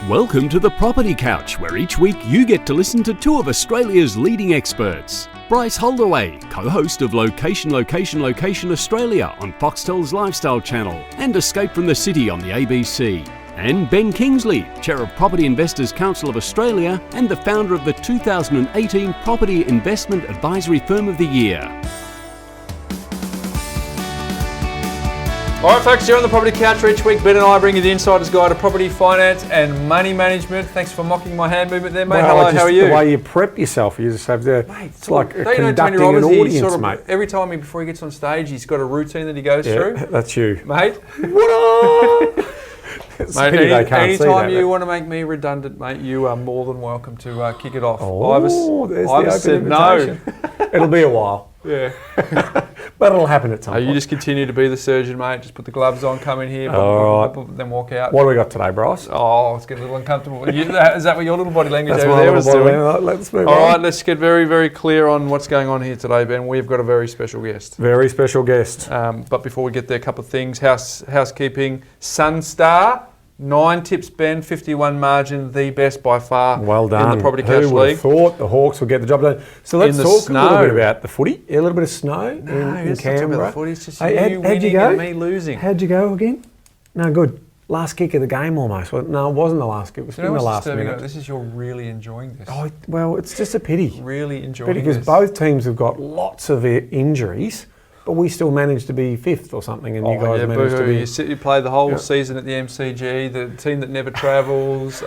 Welcome to the Property Couch, where each week you get to listen to two of Australia's leading experts. Bryce Holdaway, co-host of Location Australia on Foxtel's Lifestyle Channel and Escape from the City on the ABC. And Ben Kingsley, Chair of Property Investors Council of Australia and the founder of the 2018 Property Investment Advisory Firm of the Year. All right, folks, you're on the Property Couch each week. Ben and I bring you the insider's guide to property, finance and money management. Thanks for mocking my hand movement there, mate. Well, hello, how are you? The way you prep yourself, you just have to, Mate, it's like don't you know Tony conducting Robbins, an audience, mate. Every time before he gets on stage, he's got a routine that he goes through. That's you. Mate, What up? mate anytime you want to make me redundant, mate, you are more than welcome to kick it off. There's said the no. invitation. It'll be a while. Yeah. But it'll happen at some point. You just continue to be the surgeon, mate. Just put the gloves on, come in here, then walk out. What do we got today, Bryce? Oh, it's getting a little uncomfortable. Is that what your little body language That's over my there little was body doing? language. Let's move on. All right, let's get very, very clear on what's going on here today, Ben. We've got a very special guest. Very special guest. But before we get there, a couple of things. Housekeeping. Sunstar. 9 tips, Ben, 51 margin, the best by far. Well done. In the Property Couch Who would League. have thought the Hawks would get the job done? So let's talk a little bit about the footy. A little bit of snow in Canberra. The footy. It's just Hey, you how'd you winning go? and me losing. How'd you go again? No, good. Last kick of the game almost. Well, no, it wasn't the last kick. It was in the last minute. This is you're really enjoying this. Oh, well, it's just a pity. Really enjoying Because this. both teams have got lots of injuries, but we still managed to be fifth or something, and you guys managed to be... You played the whole season at the MCG, the team that never travels.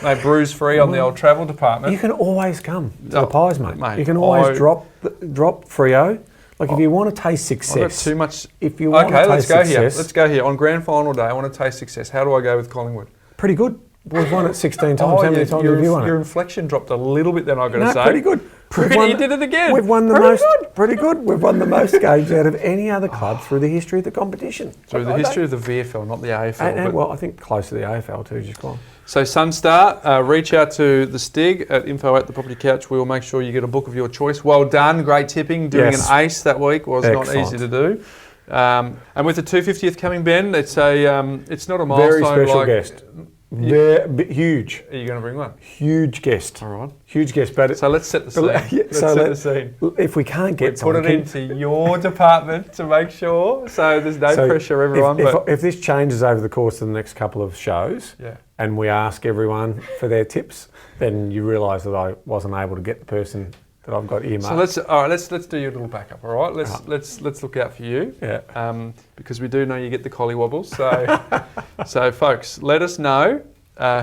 Mate, bruise free on the old travel department. You can always come to the Pies, mate. Mate, You can always drop Freo. Like if you want to taste success... I've got too much... If you want to taste success... Let's go here. On grand final day, I want to taste success. How do I go with Collingwood? Pretty good. We've won it 16 times. How many times have you won it? Your inflection dropped a little bit then, I've got to say. Pretty good. You did it again. We've won the most. Pretty good. We've won the most games out of any other club through the history of the competition. Through the history of the VFL, not the AFL. Well, I think close to the AFL too, just gone. So Sunstar, reach out to the Stig at info@thepropertycouch. We will make sure you get a book of your choice. Well done, great tipping. Doing an ace that week was not easy to do. And with the 250th coming, Ben, it's not a milestone. Very special guest. Huge. Are you going to bring one? Huge guest. All right. Huge guest. But so let's set the scene. Let's set the scene. If we can't get someone... Put it into your department to make sure. So there's no pressure, everyone. If this changes over the course of the next couple of shows, and we ask everyone for their tips, then you realise that I wasn't able to get the person that I've got earmarked. So let's do your little backup, all right? Let's look out for you. Yeah. Because we do know you get the collie wobbles. So folks, let us know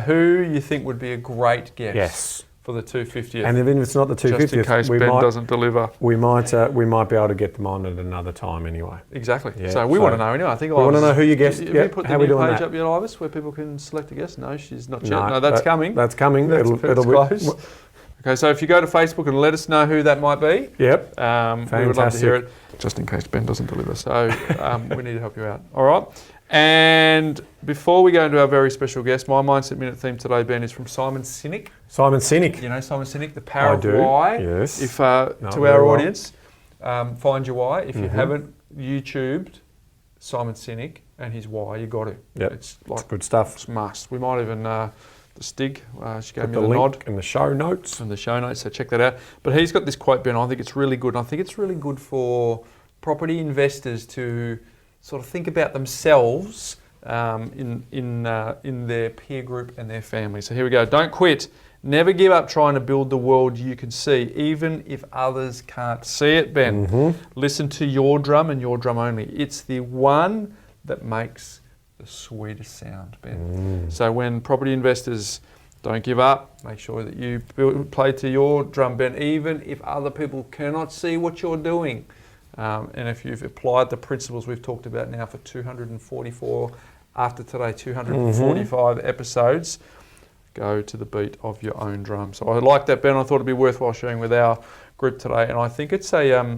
who you think would be a great guest for the 250th. And even if it's not the 250th, just in case Ben doesn't deliver, we might be able to get them on at another time anyway. Exactly. Yeah. So we want to know anyway. I think we want to know who your guest. Have you put the new page up yet, Ivis, where people can select a guest? No, she's not yet. No, that's coming. That's coming. It'll be close. Okay, so if you go to Facebook and let us know who that might be. Yep. We would love to hear it, just in case Ben doesn't deliver. So we need to help you out. All right. And before we go into our very special guest, my Mindset Minute theme today, Ben, is from Simon Sinek. Simon Sinek. You know Simon Sinek, The Power of Why. Yes. If to our audience, find your why. If you haven't YouTubed Simon Sinek and his why, you got to. Yep. It's like good stuff. It's must. We might even the Stig. She gave me the the link nod in the show notes. So check that out. But he's got this quote, Ben. I think it's really good. And I think it's really good for property investors to sort of think about themselves in their peer group and their family. So here we go. Don't quit. Never give up trying to build the world you can see, even if others can't see it, Ben. Listen to your drum and your drum only. It's the one that makes the sweetest sound, Ben. So when property investors don't give up, make sure that you play to your drum, Ben, even if other people cannot see what you're doing. And if you've applied the principles we've talked about now for 244, after today, 245 episodes, go to the beat of your own drum. So I like that, Ben. I thought it'd be worthwhile sharing with our group today. And I think it's a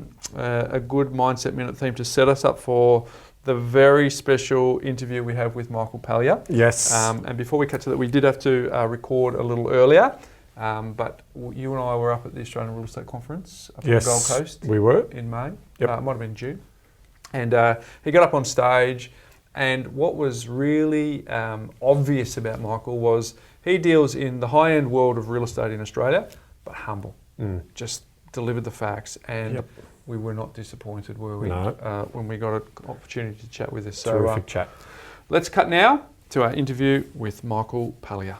good Mindset Minute theme to set us up for the very special interview we have with Michael Pallier. Yes. And before we cut to that, we did have to record a little earlier. But you and I were up at the Australian Real Estate Conference up on the Gold Coast. We were. In May. Yep. It might have been June. And he got up on stage And what was really obvious about Michael was he deals in the high-end world of real estate in Australia, but humble. Just delivered the facts, and we were not disappointed, were we? No. When we got an opportunity to chat with us. Terrific chat. Let's cut now to our interview with Michael Pallier.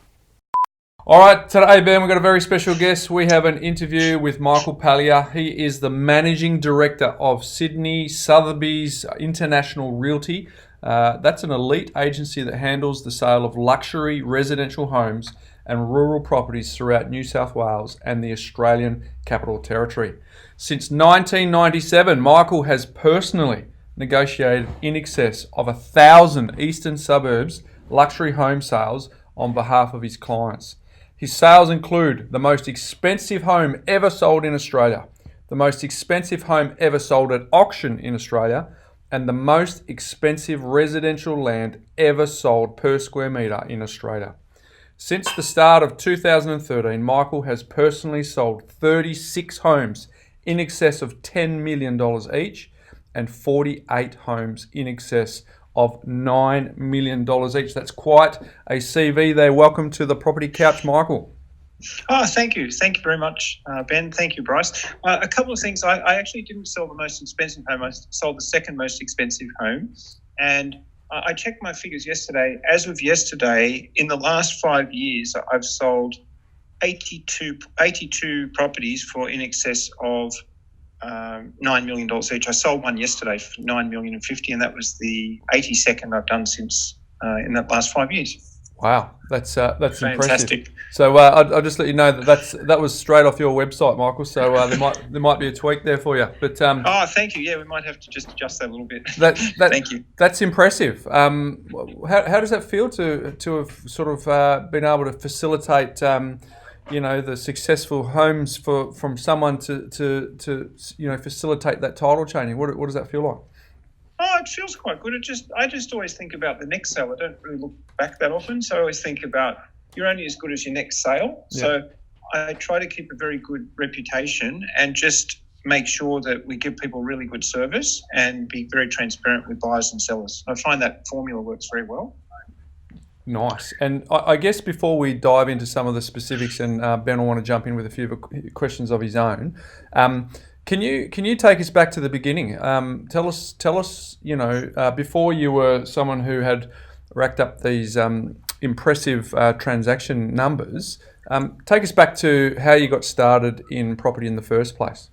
All right, today, Ben, we've got a very special guest. We have an interview with Michael Pallier. He is the Managing Director of Sydney Sotheby's International Realty. That's an elite agency that handles the sale of luxury residential homes and rural properties throughout New South Wales and the Australian Capital Territory. Since 1997, Michael has personally negotiated in excess of 1,000 eastern suburbs luxury home sales on behalf of his clients. His sales include the most expensive home ever sold in Australia, the most expensive home ever sold at auction in Australia, and the most expensive residential land ever sold per square metre in Australia. Since the start of 2013, Michael has personally sold 36 homes in excess of $10 million each and 48 homes in excess of $9 million each. That's quite a CV there. Welcome to the Property Couch, Michael. Oh, thank you. Thank you very much, Ben. Thank you, Bryce. A couple of things. I actually didn't sell the most expensive home. I sold the second most expensive home. And I checked my figures yesterday. As of yesterday, in the last 5 years, I've sold 82 properties for in excess of $9 million each. I sold one yesterday for $9,050,000, and that was the 82nd I've done since in that last 5 years. Wow, that's fantastic. Impressive. So I'll just let you know that was straight off your website, Michael. So there might be a tweak there for you. But thank you. Yeah, we might have to just adjust that a little bit. Thank you. That's impressive. How does that feel to have sort of been able to facilitate the successful homes from someone to facilitate that title changing? What does that feel like? Oh, it feels quite good. I just always think about the next sale. I don't really look back that often, so I always think about you're only as good as your next sale. Yeah. So I try to keep a very good reputation and just make sure that we give people really good service and be very transparent with buyers and sellers. I find that formula works very well. Nice. And I guess before we dive into some of the specifics, and Ben will want to jump in with a few questions of his own, can you take us back to the beginning? Tell us, before you were someone who had racked up these impressive transaction numbers, take us back to how you got started in property in the first place.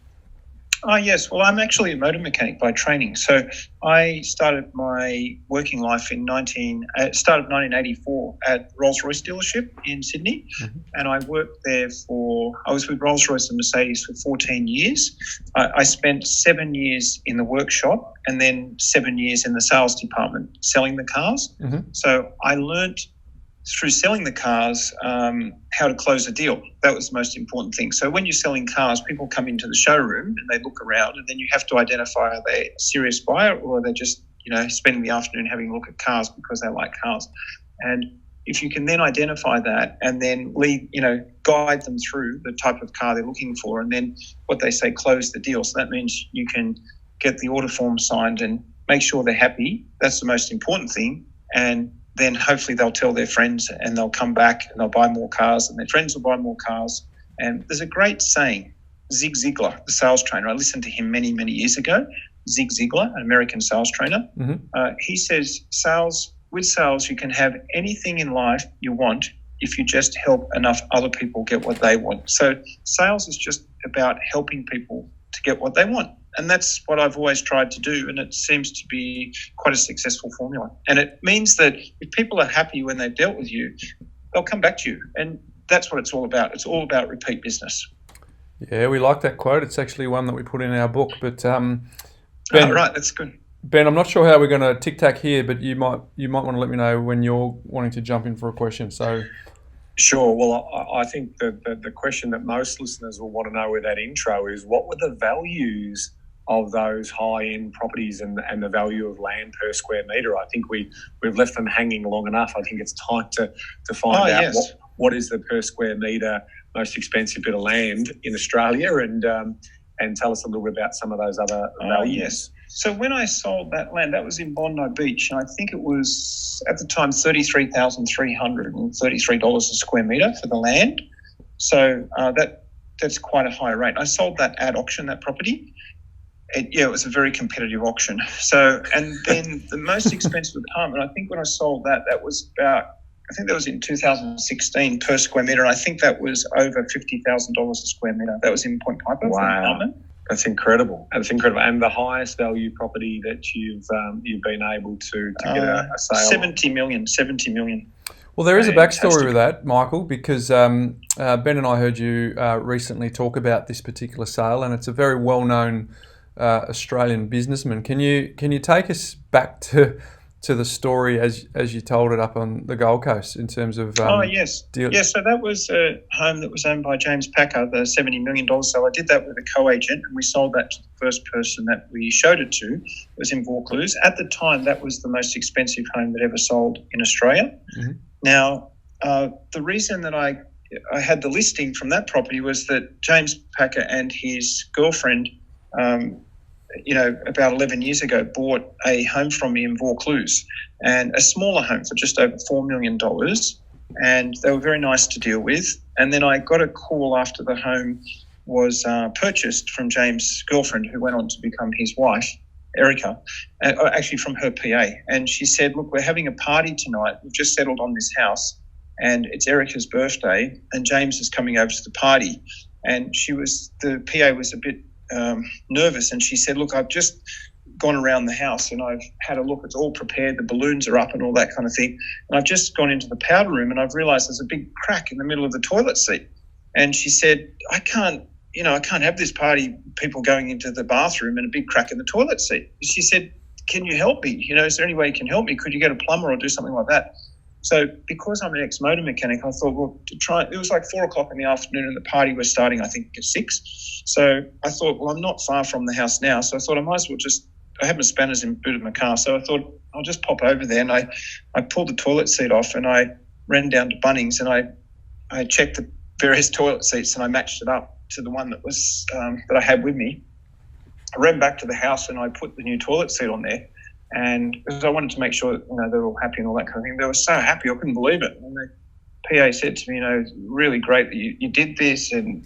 Oh, yes. Well, I'm actually a motor mechanic by training. So I started my working life start of 1984 at Rolls-Royce dealership in Sydney. Mm-hmm. And I worked there I was with Rolls-Royce and Mercedes for 14 years. I spent 7 years in the workshop and then 7 years in the sales department selling the cars. Mm-hmm. So I learnt through selling the cars how to close a deal. That was the most important thing. So when you're selling cars, people come into the showroom and they look around, and then you have to identify are they a serious buyer or they're just spending the afternoon having a look at cars because they like cars. And if you can then identify that and then guide them through the type of car they're looking for, and then what they say, close the deal. So that means you can get the order form signed and make sure they're happy. That's the most important thing. And then hopefully they'll tell their friends and they'll come back and they'll buy more cars and their friends will buy more cars. And there's a great saying, Zig Ziglar, the sales trainer. I listened to him many, many years ago. Zig Ziglar, an American sales trainer. Mm-hmm. He says, with sales, you can have anything in life you want if you just help enough other people get what they want. So sales is just about helping people to get what they want. And that's what I've always tried to do, and it seems to be quite a successful formula. And it means that if people are happy when they've dealt with you, they'll come back to you. And that's what it's all about. It's all about repeat business. Yeah, we like that quote. It's actually one that we put in our book. But Ben, right, that's good. Ben, I'm not sure how we're going to tic-tac here, but you might want to let me know when you're wanting to jump in for a question. So. Sure. Well, I think the question that most listeners will want to know with that intro is, what were the values of those high-end properties and the value of land per square metre? I think we've left them hanging long enough. I think it's time to find out what is the per square metre most expensive bit of land in Australia, and tell us a little bit about some of those other values. Yes. So when I sold that land, that was in Bondi Beach, and I think it was at the time $33,333 a square metre for the land. So that's quite a high rate. I sold that at auction, that property. It was a very competitive auction. So, and then the most expensive apartment, I think when I sold that, that was about, I think that was in 2016 per square metre, and I think that was over $50,000 a square metre. That was in Point Piper for an apartment. That's incredible. That's incredible. And the highest value property that you've been able to get a sale? 70 million. Well, there is a backstory with that, Michael, because Ben and I heard you recently talk about this particular sale, and it's a very well-known Australian businessman. Can you take us back to the story as you told it up on the Gold Coast in terms of yes. So that was a home that was owned by James Packer, the $70 million sale. I did that with a co-agent, and we sold that to the first person that we showed it to. It was in Vaucluse. At the time, that was the most expensive home that ever sold in Australia. Mm-hmm. Now, the reason that I had the listing from that property was that James Packer and his girlfriend about 11 years ago, bought a home from me in Vaucluse, and a smaller home for just over $4 million. And they were very nice to deal with. And then I got a call after the home was purchased from James' girlfriend, who went on to become his wife, Erica, actually from her PA. And she said, look, we're having a party tonight. We've just settled on this house, and it's Erica's birthday, and James is coming over to the party. And the PA was a bit nervous, and she said, look, I've just gone around the house and I've had a look. It's all prepared. The balloons are up and all that kind of thing. And I've just gone into the powder room and I've realised there's a big crack in the middle of the toilet seat. And she said, I can't have this party, people going into the bathroom and a big crack in the toilet seat. She said, can you help me? Is there any way you can help me? Could you get a plumber or do something like that? So because I'm an ex-motor mechanic, I thought, well, it was like 4:00 in the afternoon and the party was starting, I think, at 6. So I thought, well, I'm not far from the house now. So I thought I might as well I had my spanners in the boot of my car. So I thought I'll just pop over there, and I pulled the toilet seat off and I ran down to Bunnings and I checked the various toilet seats and I matched it up to the one that was that I had with me. I ran back to the house and I put the new toilet seat on there. And because I wanted to make sure that, they were all happy and all that kind of thing. They were so happy, I couldn't believe it. And the PA said to me, really great that you did this. And,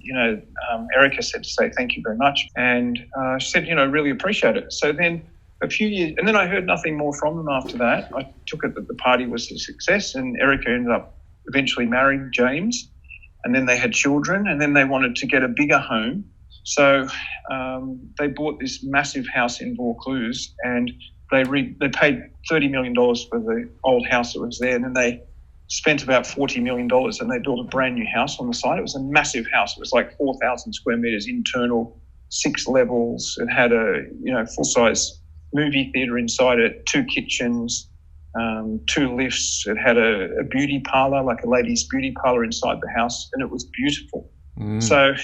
Erica said to say thank you very much. And she said, really appreciate it. So then a few years, and then I heard nothing more from them after that. I took it that the party was a success, and Erica ended up eventually marrying James. And then they had children, and then they wanted to get a bigger home. So they bought this massive house in Vaucluse, and they paid $30 million for the old house that was there, and then they spent about $40 million and they built a brand new house on the site. It was a massive house. It was like 4,000 square metres internal, 6 levels. It had a full-size movie theatre inside it, 2 kitchens, 2 lifts. It had a beauty parlour, like a ladies' beauty parlour inside the house, and it was beautiful. Mm. So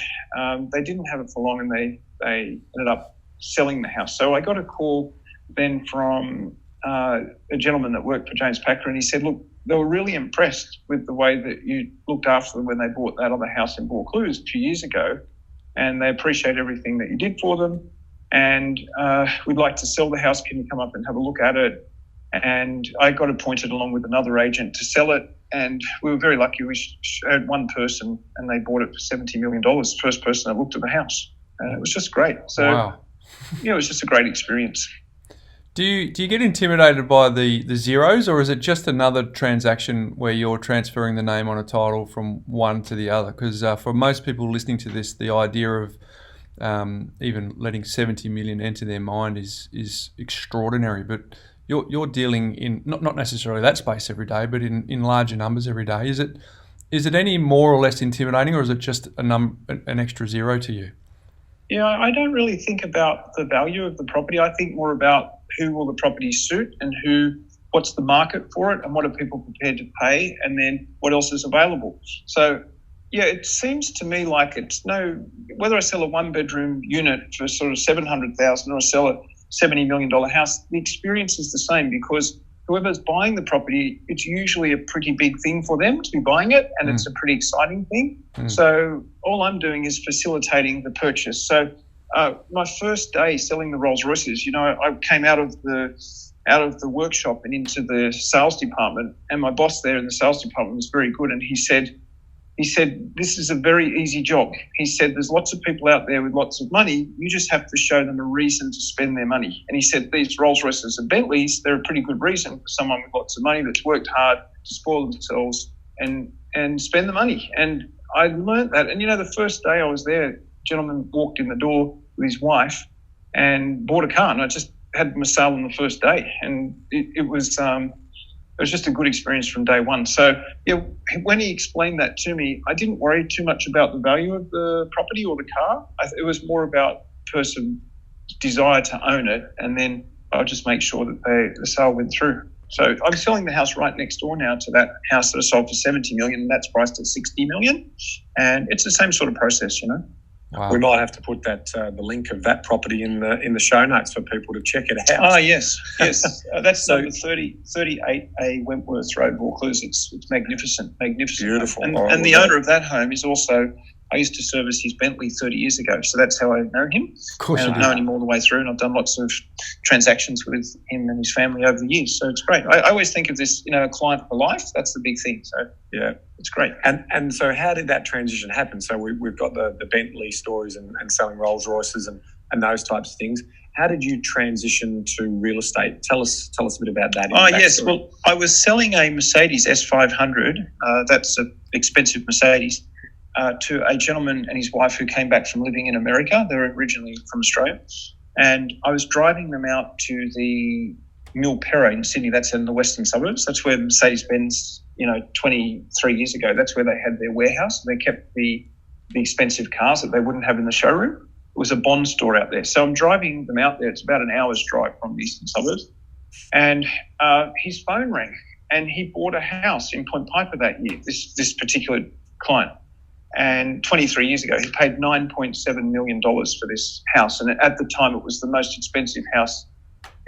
they didn't have it for long, and they ended up selling the house. So I got a call then from a gentleman that worked for James Packer, and he said, look, they were really impressed with the way that you looked after them when they bought that other house in Vaucluse a few years ago, and they appreciate everything that you did for them, and we'd like to sell the house. Can you come up and have a look at it? And I got appointed along with another agent to sell it, and we were very lucky. We showed one person and they bought it for $70 million, first person that looked at the house. And it was just great. So, wow. It was just a great experience. Do you get intimidated by the zeros, or is it just another transaction where you're transferring the name on a title from one to the other? Because for most people listening to this, the idea of even letting 70 million enter their mind is extraordinary. But you're dealing in not necessarily that space every day, but in larger numbers every day. Is it any more or less intimidating, or is it just an extra zero to you? Yeah, I don't really think about the value of the property. I think more about who will the property suit and what's the market for it and what are people prepared to pay, and then what else is available. So, yeah, it seems to me like whether I sell a 1-bedroom unit for sort of $700,000 or I sell a $70 million house, the experience is the same, because whoever's buying the property, it's usually a pretty big thing for them to be buying it, and it's a pretty exciting thing. So all I'm doing is facilitating the purchase. So my first day selling the Rolls Royces, I came out of the workshop and into the sales department, and my boss there in the sales department was very good, and he said, this is a very easy job. He said, there's lots of people out there with lots of money. You just have to show them a reason to spend their money. And he said, these Rolls Royces and Bentleys, they're a pretty good reason for someone with lots of money that's worked hard to spoil themselves and spend the money. And I learned that. And, the first day I was there, a gentleman walked in the door with his wife and bought a car. And I just had my sale on the first day. And it was just a good experience from day one. So, when he explained that to me, I didn't worry too much about the value of the property or the car. It was more about the person's desire to own it, and then I'll just make sure that the sale went through. So I'm selling the house right next door now to that house that I sold for $70 million, and that's priced at $60 million. And it's the same sort of process, Wow. We might have to put that the link of that property in the show notes for people to check it out. Oh, yes. That's number 38A Wentworth Road, Vaucluse. It's magnificent. Beautiful. And the owner of that home is also, I used to service his Bentley 30 years ago, so that's how I know him. Of course, and I've known him all the way through, and I've done lots of transactions with him and his family over the years. So it's great. I always think of this, a client for life. That's the big thing. So yeah, it's great. And so how did that transition happen? So we've got the Bentley stories and selling Rolls Royces and those types of things. How did you transition to real estate? Tell us a bit about that. Yes. Well, I was selling a Mercedes S500. That's an expensive Mercedes. To a gentleman and his wife who came back from living in America. They were originally from Australia. And I was driving them out to the Milperra in Sydney. That's in the western suburbs. That's where Mercedes-Benz, 23 years ago, that's where they had their warehouse. They kept the expensive cars that they wouldn't have in the showroom. It was a Bond store out there. So I'm driving them out there. It's about an hour's drive from the eastern suburbs. And his phone rang, and he bought a house in Point Piper that year, this particular client. And 23 years ago, he paid $9.7 million for this house. And at the time, it was the most expensive house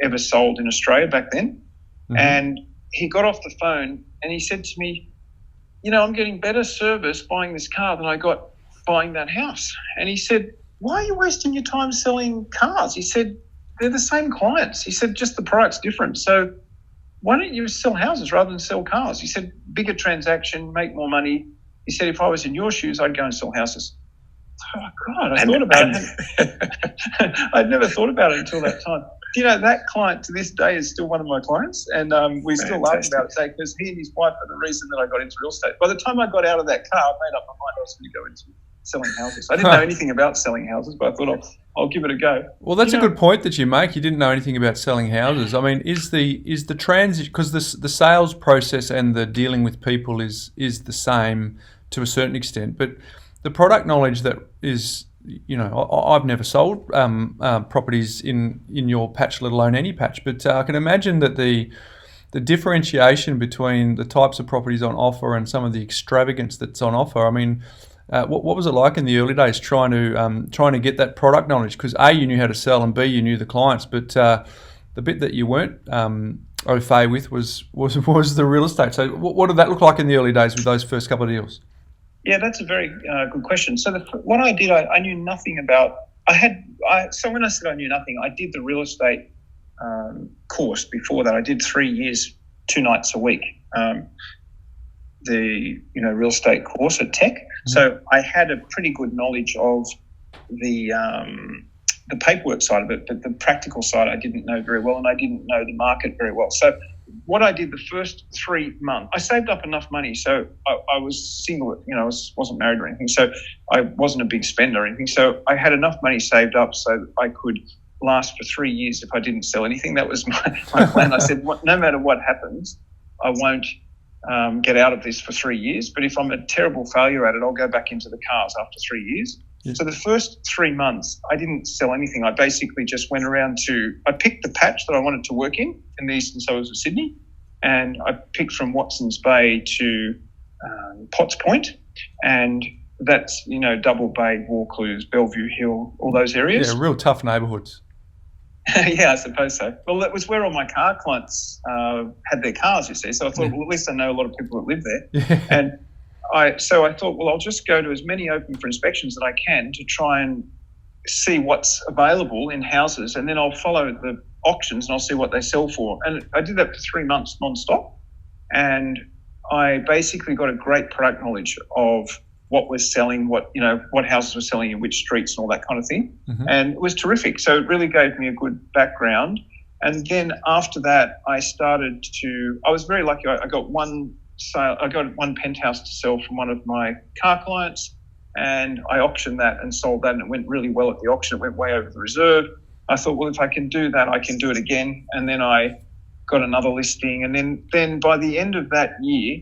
ever sold in Australia back then. Mm-hmm. And he got off the phone and he said to me, I'm getting better service buying this car than I got buying that house. And he said, why are you wasting your time selling cars? He said, they're the same clients. He said, just the product's different. So why don't you sell houses rather than sell cars? He said, bigger transaction, make more money. He said, if I was in your shoes, I'd go and sell houses. Oh, God, I thought about it. I'd never thought about it until that time. That client to this day is still one of my clients, and we still laugh about it today because he and his wife are the reason that I got into real estate. By the time I got out of that car, I made up my mind I was going to go into selling houses. I didn't know anything about selling houses, but I thought I'll give it a go. Well, that's a good point that you make. You didn't know anything about selling houses. I mean, is the transition, because the sales process and the dealing with people is the same to a certain extent, but the product knowledge that is, I've never sold properties in your patch, let alone any patch, but I can imagine that the differentiation between the types of properties on offer and some of the extravagance that's on offer. I mean, what was it like in the early days trying to get that product knowledge? Because A, you knew how to sell, and B, you knew the clients, but the bit that you weren't au fait with was the real estate. So what did that look like in the early days with those first couple of deals? Yeah, that's a very good question. So what I did, I knew nothing about. So when I said I knew nothing, I did the real estate course before that. I did 3 years, 2 nights a week. The real estate course at Tech. Mm-hmm. So I had a pretty good knowledge of the paperwork side of it, but the practical side I didn't know very well, and I didn't know the market very well. So what I did the first 3 months, I saved up enough money. So I was single, I wasn't married or anything. So I wasn't a big spender or anything. So I had enough money saved up so that I could last for 3 years if I didn't sell anything. That was my plan. I said, no matter what happens, I won't get out of this for 3 years. But if I'm a terrible failure at it, I'll go back into the cars after 3 years. Yeah. So the first 3 months, I didn't sell anything. I basically just went around I picked the patch that I wanted to work in the eastern suburbs of Sydney, and I picked from Watson's Bay to Potts Point, and that's, Double Bay, Vaucluse, Bellevue Hill, all those areas. Yeah, real tough neighbourhoods. Yeah, I suppose so. Well, that was where all my car clients had their cars, you see. So I thought, well, at least I know a lot of people that live there. Yeah. And so I thought, well, I'll just go to as many open for inspections that I can to try and see what's available in houses, and then I'll follow the auctions and I'll see what they sell for. And I did that for 3 months non-stop, and I basically got a great product knowledge of what was selling, what houses were selling in which streets and all that kind of thing. Mm-hmm. And it was terrific. So it really gave me a good background. And then after that, I was very lucky. I got one sale. I got one penthouse to sell from one of my car clients, and I auctioned that and sold that, and it went really well at the auction. It went way over the reserve. I thought, well, if I can do that, I can do it again. And then I got another listing. And then by the end of that year,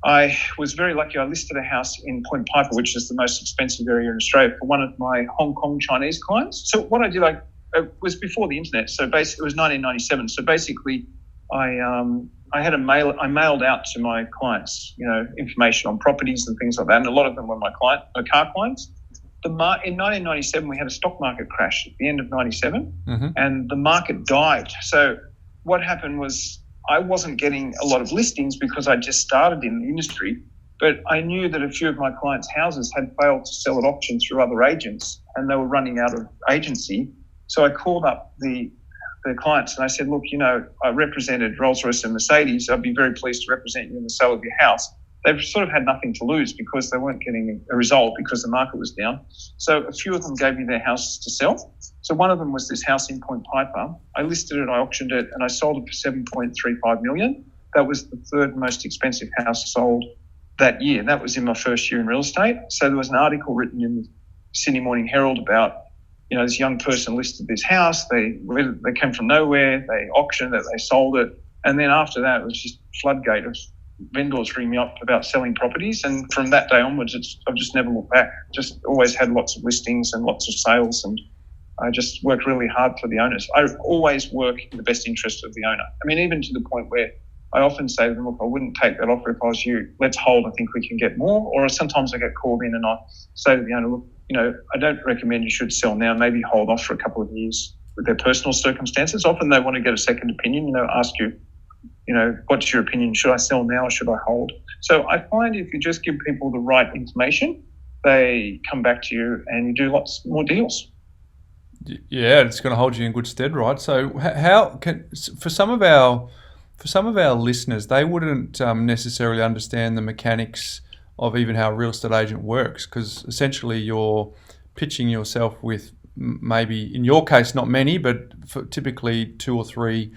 I was very lucky. I listed a house in Point Piper, which is the most expensive area in Australia, for one of my Hong Kong Chinese clients. So what I did, it was before the internet. So basically, it was 1997. So basically, I mailed out to my clients, information on properties and things like that. And a lot of them were my car clients. In 1997, we had a stock market crash at the end of 97, mm-hmm. and the market dived. So what happened was, I wasn't getting a lot of listings because I just started in the industry, but I knew that a few of my clients' houses had failed to sell at auction through other agents, and they were running out of agency. So I called up the clients and I said, look, I represented Rolls-Royce and Mercedes. I'd be very pleased to represent you in the sale of your house. They've sort of had nothing to lose because they weren't getting a result because the market was down. So a few of them gave me their houses to sell. So one of them was this house in Point Piper. I listed it, I auctioned it, and I sold it for $7.35 million. That was the third most expensive house sold that year. That was in my first year in real estate. So there was an article written in the Sydney Morning Herald about, this young person listed this house. They came from nowhere. They auctioned it. They sold it. And then after that, it was just floodgate of vendors ring me up about selling properties, and from that day onwards, I've just never looked back. Just always had lots of listings and lots of sales, and I just worked really hard for the owners. I always work in the best interest of the owner. I mean, even to the point where I often say to them, look, I wouldn't take that offer if I was you. Let's hold. I think we can get more. Or sometimes I get called in and I say to the owner, look, I don't recommend you should sell now. Maybe hold off for a couple of years with their personal circumstances. Often they want to get a second opinion, ask you, what's your opinion? Should I sell now or should I hold? So I find if you just give people the right information, they come back to you and you do lots more deals. Yeah, it's going to hold you in good stead, right? So for some of our listeners, they wouldn't necessarily understand the mechanics of even how a real estate agent works, because essentially you're pitching yourself with maybe, in your case, not many, but for typically 2 or 3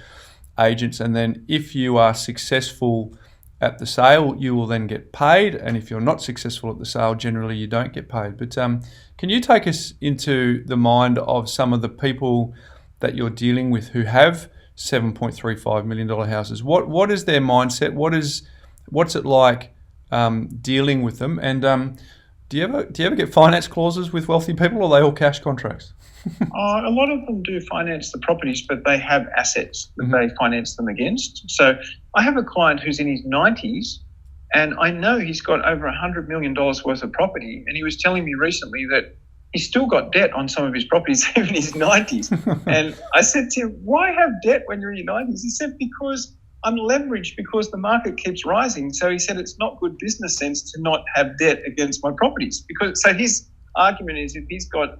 agents, and then if you are successful at the sale, you will then get paid, and if you're not successful at the sale, generally you don't get paid. But can you take us into the mind of some of the people that you're dealing with who have $7.35 million houses? What is their mindset? What's it like dealing with them? And do you ever get finance clauses with wealthy people, or are they all cash contracts? A lot of them do finance the properties, but they have assets that they finance them against. So I have a client who's in his 90s, and I know he's got over $100 million worth of property, and he was telling me recently that he's still got debt on some of his properties, even in his 90s. And I said to him, why have debt when you're in your 90s? He said, because I'm leveraged because the market keeps rising. So he said it's not good business sense to not have debt against my properties. So his argument is, if he's got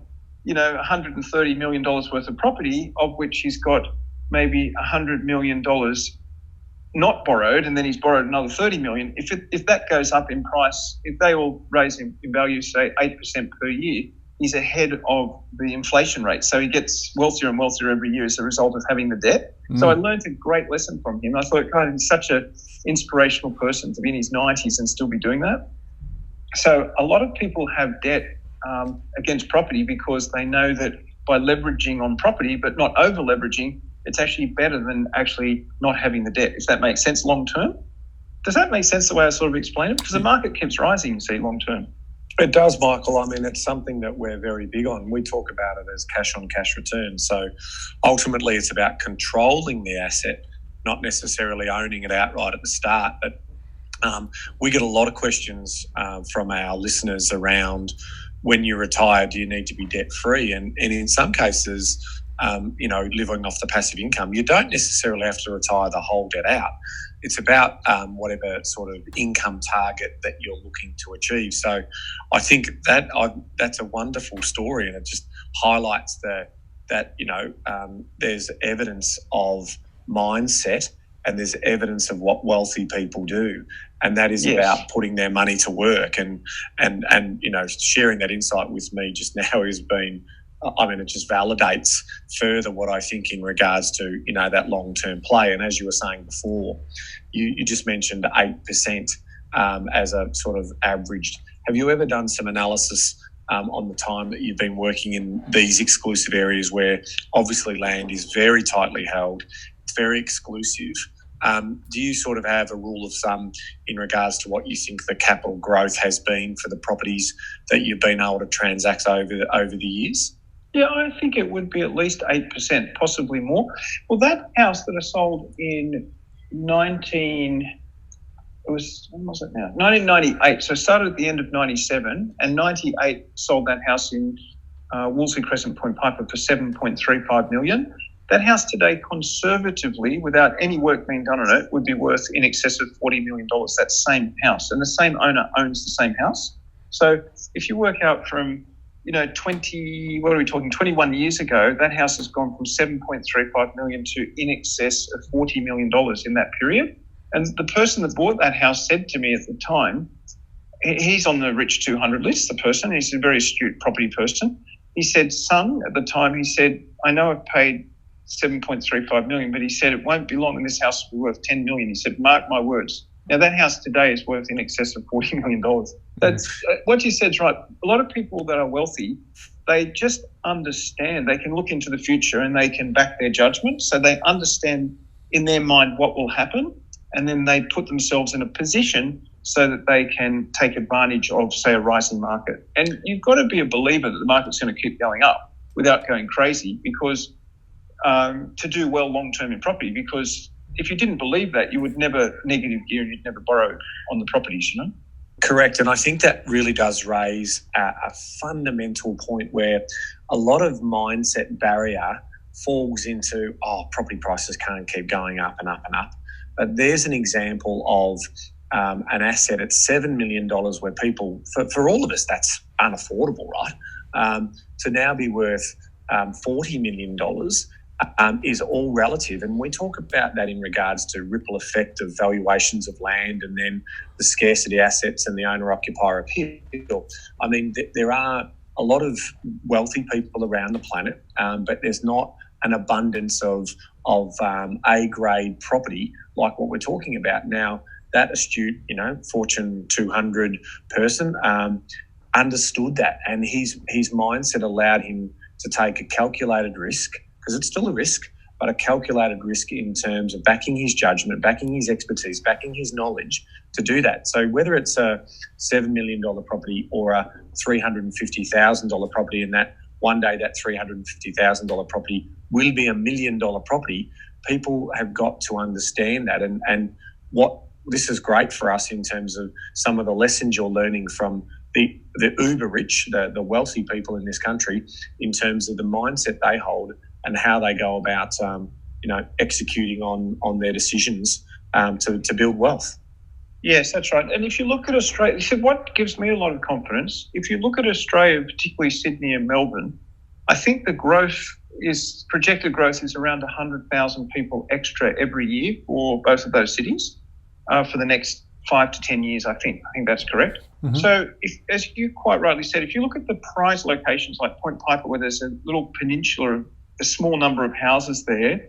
$130 million worth of property, of which he's got maybe $100 million not borrowed, and then he's borrowed another $30 million. If that goes up in price, if they all raise in value, say 8% per year, he's ahead of the inflation rate. So he gets wealthier and wealthier every year as a result of having the debt. So I learned a great lesson from him. I thought, God, he's such an inspirational person to be in his 90s and still be doing that. So a lot of people have debt against property because they know that by leveraging on property but not over leveraging, it's actually better than actually not having the debt, if that makes sense long term. Does that make sense the way I sort of explained it? Because the market keeps rising, you see, long term. It does, Michael. I mean, it's something that we're very big on. We talk about it as cash on cash return. So ultimately it's about controlling the asset, not necessarily owning it outright at the start. But we get a lot of questions from our listeners around, when you retire, do you need to be debt free? And in some cases, living off the passive income, you don't necessarily have to retire the whole debt out. It's about whatever sort of income target that you're looking to achieve. So I think that's a wonderful story, and it just highlights that there's evidence of mindset and there's evidence of what wealthy people do, and that is about putting their money to work. And sharing that insight with me just now has been, it just validates further what I think in regards to that long-term play. And as you were saying before, you just mentioned 8% as a sort of averaged. Have you ever done some analysis on the time that you've been working in these exclusive areas where obviously land is very tightly held, it's very exclusive? Do you sort of have a rule of thumb in regards to what you think the capital growth has been for the properties that you've been able to transact over the years? Yeah, I think it would be at least 8%, possibly more. Well, that house that I sold in 1998. So I started at the end of 97, and 98 sold that house in Wolseley Crescent, Point Piper for $7.35 million. That house today, conservatively, without any work being done on it, would be worth in excess of $40 million, that same house. And the same owner owns the same house. So if you work out from, 21 years ago, that house has gone from $7.35 million to in excess of $40 million in that period. And the person that bought that house said to me at the time, he's on the Rich 200 list, the person, he's a very astute property person. He said, son, at the time, he said, I know I've paid $7.35 million, but he said, it won't be long and this house will be worth $10 million. He said, mark my words. Now, that house today is worth in excess of $40 million. That's what you said is right. A lot of people that are wealthy, they just understand. They can look into the future and they can back their judgment. So they understand in their mind what will happen, and then they put themselves in a position so that they can take advantage of, say, a rising market. And you've got to be a believer that the market's going to keep going up without going crazy, because to do well long-term in property, because if you didn't believe that, you would never negative gear and you'd never borrow on the properties, Correct. And I think that really does raise a fundamental point where a lot of mindset barrier falls into, property prices can't keep going up and up and up. But there's an example of an asset at $7 million where people, for all of us, that's unaffordable, right? To now be worth $40 million is all relative. And we talk about that in regards to ripple effect of valuations of land and then the scarcity assets and the owner-occupier appeal. I mean, there are a lot of wealthy people around the planet, but there's not an abundance of A-grade property like what we're talking about. Now, that astute, Fortune 200 person understood that, and his mindset allowed him to take a calculated risk, because it's still a risk, but a calculated risk in terms of backing his judgment, backing his expertise, backing his knowledge to do that. So whether it's a $7 million property or a $350,000 property, and that one day that $350,000 property will be $1 million property, people have got to understand that. And what this is great for us in terms of some of the lessons you're learning from the uber rich, the wealthy people in this country, in terms of the mindset they hold and how they go about, executing on their decisions to build wealth. Yes, that's right. And if you look at Australia, what gives me a lot of confidence, if you look at Australia, particularly Sydney and Melbourne, I think the projected growth is around 100,000 people extra every year for both of those cities for the next 5 to 10 years, I think. I think that's correct. Mm-hmm. So, as you quite rightly said, if you look at the prize locations like Point Piper, where there's a little peninsula of a small number of houses there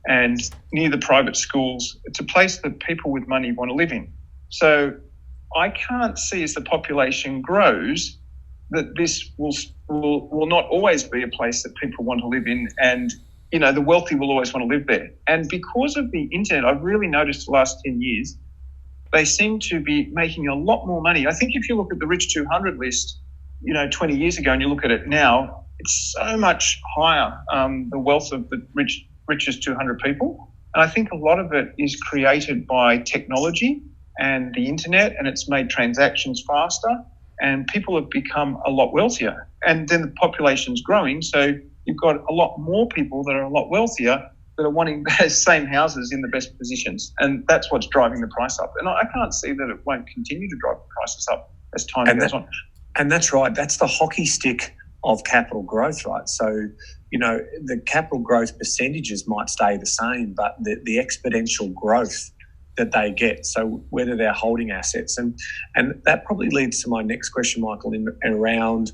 and near the private schools, it's a place that people with money want to live in. So I can't see, as the population grows, that this will not always be a place that people want to live in, and the wealthy will always want to live there. And because of the internet, I've really noticed the last 10 years, they seem to be making a lot more money. I think if you look at the Rich 200 list, 20 years ago, and you look at it now, it's so much higher, the wealth of the richest 200 people. And I think a lot of it is created by technology and the internet, and it's made transactions faster, and people have become a lot wealthier. And then the population's growing, so you've got a lot more people that are a lot wealthier that are wanting those same houses in the best positions. And that's what's driving the price up. And I can't see that it won't continue to drive the prices up as time goes on. And that's right. That's the hockey stick of capital growth, right? So, the capital growth percentages might stay the same, but the exponential growth that they get, so whether they're holding assets. And that probably leads to my next question, Michael, around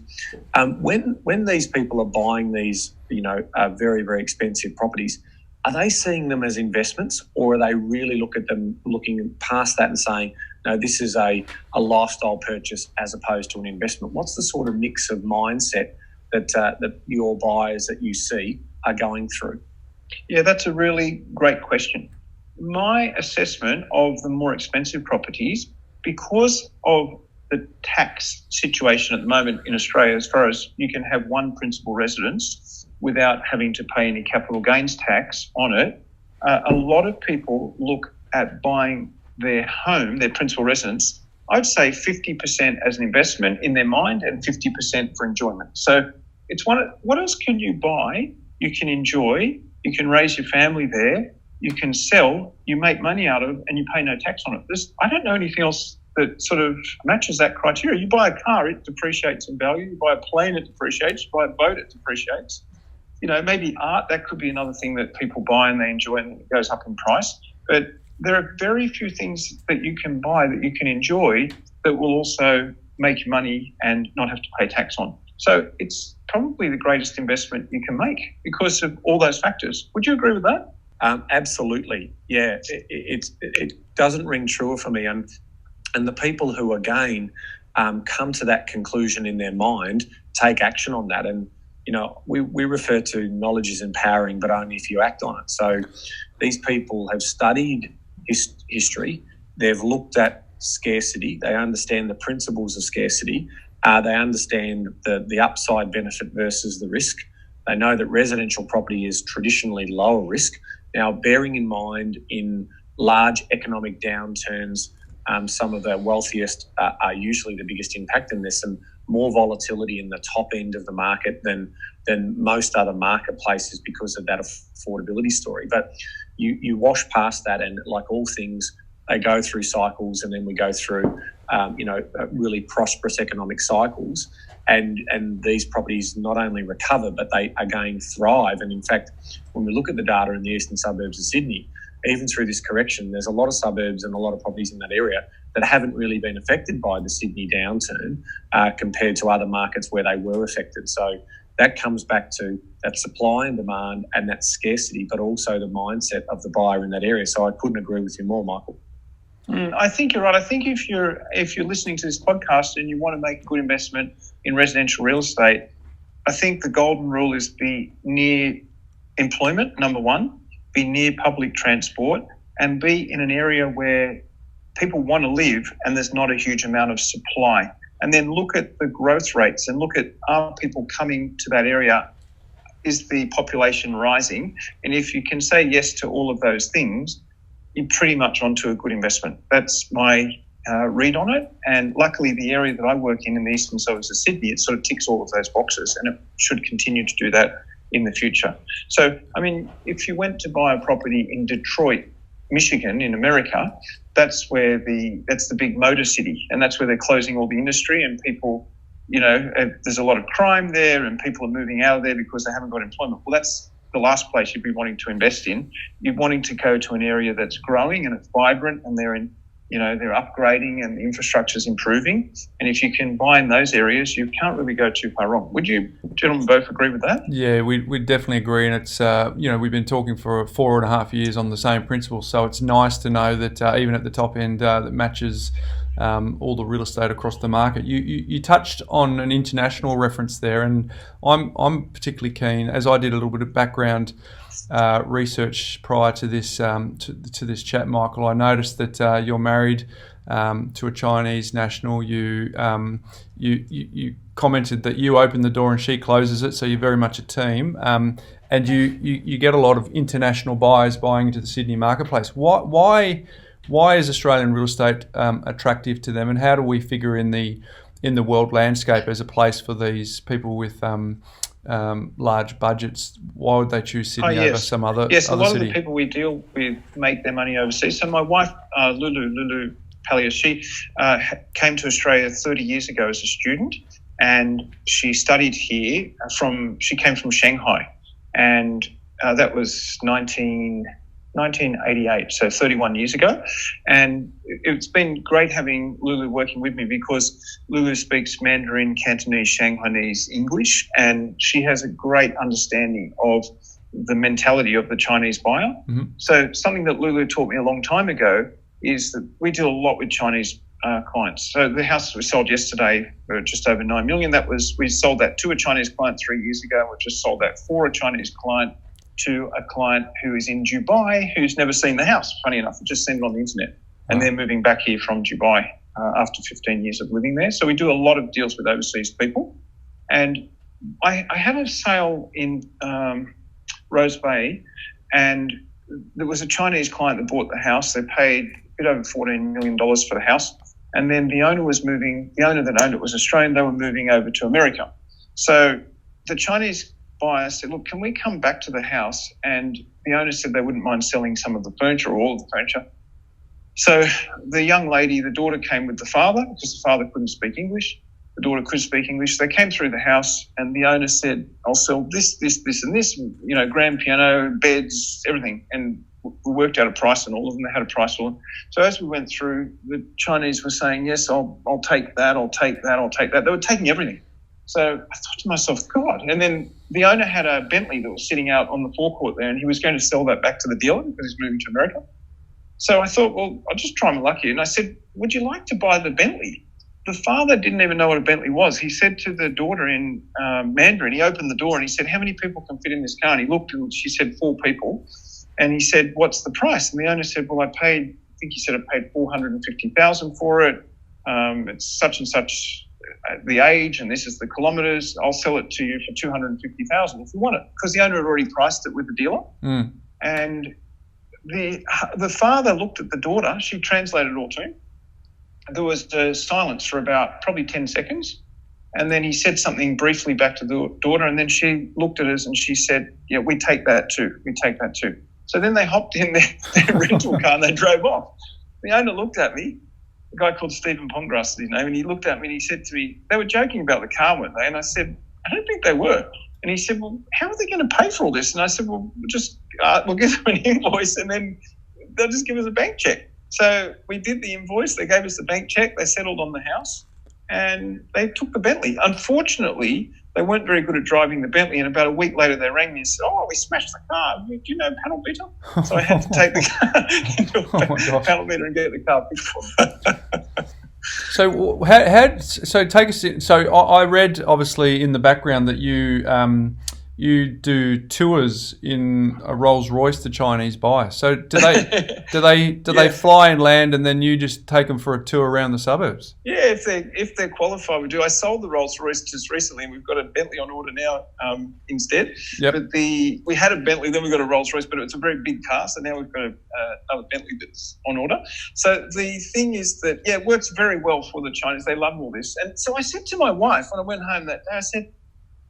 when these people are buying these, very, very expensive properties, are they seeing them as investments, or are they really looking past that and saying, no, this is a lifestyle purchase as opposed to an investment? What's the sort of mix of mindset that your buyers that you see are going through? Yeah, that's a really great question. My assessment of the more expensive properties, because of the tax situation at the moment in Australia, as far as you can have one principal residence without having to pay any capital gains tax on it, a lot of people look at buying their home, their principal residence, I'd say 50% as an investment in their mind and 50% for enjoyment. So it's what else can you buy? You can enjoy, you can raise your family there, you can sell, you make money out of, and you pay no tax on it. I don't know anything else that sort of matches that criteria. You buy a car, it depreciates in value. You buy a plane, it depreciates. You buy a boat, it depreciates. Maybe art, that could be another thing that people buy and they enjoy and it goes up in price. But there are very few things that you can buy that you can enjoy that will also make you money and not have to pay tax on. So it's probably the greatest investment you can make because of all those factors. Would you agree with that? Absolutely. Yeah, it doesn't ring true for me. And the people who, again, come to that conclusion in their mind, take action on that. And, we refer to knowledge is empowering, but only if you act on it. So these people have studied history. They've looked at scarcity. They understand the principles of scarcity. They understand the upside benefit versus the risk. They know that residential property is traditionally lower risk. Now, bearing in mind in large economic downturns, some of the wealthiest are usually the biggest impact, and there's some more volatility in the top end of the market than most other marketplaces because of that affordability story. But you wash past that, and like all things, they go through cycles, and then we go through really prosperous economic cycles. And these properties not only recover, but they again thrive. And in fact, when we look at the data in the eastern suburbs of Sydney, even through this correction, there's a lot of suburbs and a lot of properties in that area that haven't really been affected by the Sydney downturn compared to other markets where they were affected. So that comes back to that supply and demand and that scarcity, but also the mindset of the buyer in that area. So I couldn't agree with you more, Michael. I think you're right. I think if you're listening to this podcast and you want to make a good investment in residential real estate, I think the golden rule is be near employment, number one, be near public transport, and be in an area where people want to live and there's not a huge amount of supply. And then look at the growth rates and look at, are people coming to that area? Is the population rising? And if you can say yes to all of those things, you're pretty much onto a good investment. That's my read on it. And luckily, the area that I work in the eastern suburbs of Sydney, it sort of ticks all of those boxes, and it should continue to do that in the future. So, I mean, if you went to buy a property in Detroit, Michigan, in America, that's the big motor city, and that's where they're closing all the industry, and people, there's a lot of crime there, and people are moving out of there because they haven't got employment. Well, that's the last place you'd be wanting to invest in. You're wanting to go to an area that's growing and it's vibrant, and they're upgrading and the infrastructure's improving. And if you can buy in those areas, you can't really go too far wrong. Would you gentlemen both agree with that? Yeah, we definitely agree. And it's, we've been talking for 4.5 years on the same principles. So it's nice to know that even at the top end, that matches all the real estate across the market. You touched on an international reference there, and I'm particularly keen, as I did a little bit of background research prior to this to this chat, Michael. I noticed that you're married to a Chinese national. You commented that you open the door and she closes it, so you're very much a team. And you get a lot of international buyers buying into the Sydney marketplace. Why is Australian real estate attractive to them, and how do we figure in the world landscape as a place for these people with large budgets? Why would they choose Sydney over some other city? Yes, a lot of the people we deal with make their money overseas. So my wife, Lulu Pallier, she came to Australia 30 years ago as a student, and she studied here she came from Shanghai, and that was 1988, so 31 years ago. And it's been great having Lulu working with me because Lulu speaks Mandarin, Cantonese, Shanghainese, English, and she has a great understanding of the mentality of the Chinese buyer. Mm-hmm. So something that Lulu taught me a long time ago is that we deal a lot with Chinese clients. So the house we sold yesterday for just over 9 million, we sold that to a Chinese client 3 years ago, and we just sold that for a Chinese client to a client who is in Dubai who's never seen the house, funny enough, just seen it on the internet. And they're moving back here from Dubai after 15 years of living there. So we do a lot of deals with overseas people. And I had a sale in Rose Bay, and there was a Chinese client that bought the house. They paid a bit over $14 million for the house. And then the owner that owned it was Australian. They were moving over to America. So the Chinese buyer said, look, can we come back to the house? And the owner said they wouldn't mind selling some of the furniture or all of the furniture. So the young lady, the daughter, came with the father because the father couldn't speak English. The daughter could speak English. They came through the house, and the owner said, I'll sell this, and this, grand piano, beds, everything. And we worked out a price on all of them. They had a price on. So as we went through, the Chinese were saying, yes, I'll take that, I'll take that, I'll take that. They were taking everything. So I thought to myself, God. And then the owner had a Bentley that was sitting out on the forecourt there, and he was going to sell that back to the dealer because he's moving to America. So I thought, well, I'll just try my luck here. And I said, would you like to buy the Bentley? The father didn't even know what a Bentley was. He said to the daughter in Mandarin, he opened the door and he said, how many people can fit in this car? And he looked and she said 4 people. And he said, what's the price? And the owner said, well, I paid $450,000 for it. It's such and such the age, and this is the kilometres. I'll sell it to you for $250,000 if you want it. Because the owner had already priced it with the dealer. Mm. And the father looked at the daughter. She translated it all to him. There was a silence for about probably 10 seconds. And then he said something briefly back to the daughter, and then she looked at us and she said, yeah, we take that too. We take that too. So then they hopped in their rental car and they drove off. The owner looked at me, a guy called Stephen Pongrass is his name, and he looked at me and he said to me, they were joking about the car, weren't they? And I said, I don't think they were. And he said, well, how are they going to pay for all this? And I said, well, we'll give them an invoice and then they'll just give us a bank check. So we did the invoice, they gave us the bank check, they settled on the house, and they took the Bentley. Unfortunately, they weren't very good at driving the Bentley, and about a week later they rang me and said, oh, we smashed the car. Do you know panel beater? So I had to take the car into a panel beater and get the car fixed for them. So take us. So I read obviously in the background that you do tours in a Rolls Royce to Chinese buyers. So do they fly and land, and then you just take them for a tour around the suburbs? Yeah, if they're qualified, we do. I sold the Rolls Royce just recently, and we've got a Bentley on order now instead. Yep. But we had a Bentley, then we got a Rolls Royce, but it's a very big car, so now we've got another Bentley that's on order. So the thing is that it works very well for the Chinese. They love all this, and so I said to my wife when I went home that day, I said,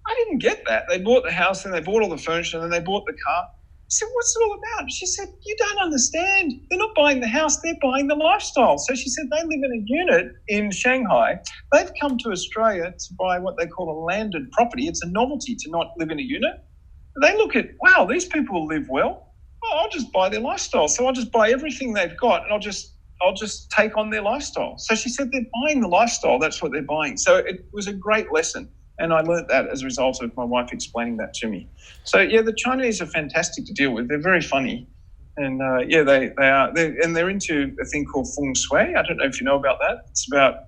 I didn't get that. They bought the house and they bought all the furniture and then they bought the car. I said, what's it all about? She said, you don't understand. They're not buying the house, they're buying the lifestyle. So she said they live in a unit in Shanghai. They've come to Australia to buy what they call a landed property. It's a novelty to not live in a unit. They look at, wow, these people live well. Oh, I'll just buy their lifestyle. So I'll just buy everything they've got and I'll just take on their lifestyle. So she said they're buying the lifestyle. That's what they're buying. So it was a great lesson. And I learnt that as a result of my wife explaining that to me. So, the Chinese are fantastic to deal with. They're very funny. And, they are. They're into a thing called feng shui. I don't know if you know about that. It's about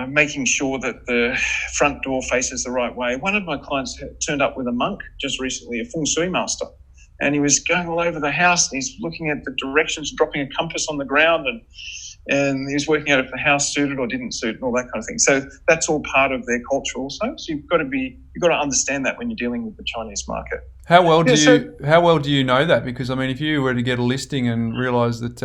making sure that the front door faces the right way. One of my clients turned up with a monk just recently, a feng shui master. And he was going all over the house and he's looking at the directions, dropping a compass on the ground and he was working out if the house suited or didn't suit and all that kind of thing. So that's all part of their culture also. So you've got to understand that when you're dealing with the Chinese market. How well do you know that? Because I mean, if you were to get a listing and realise that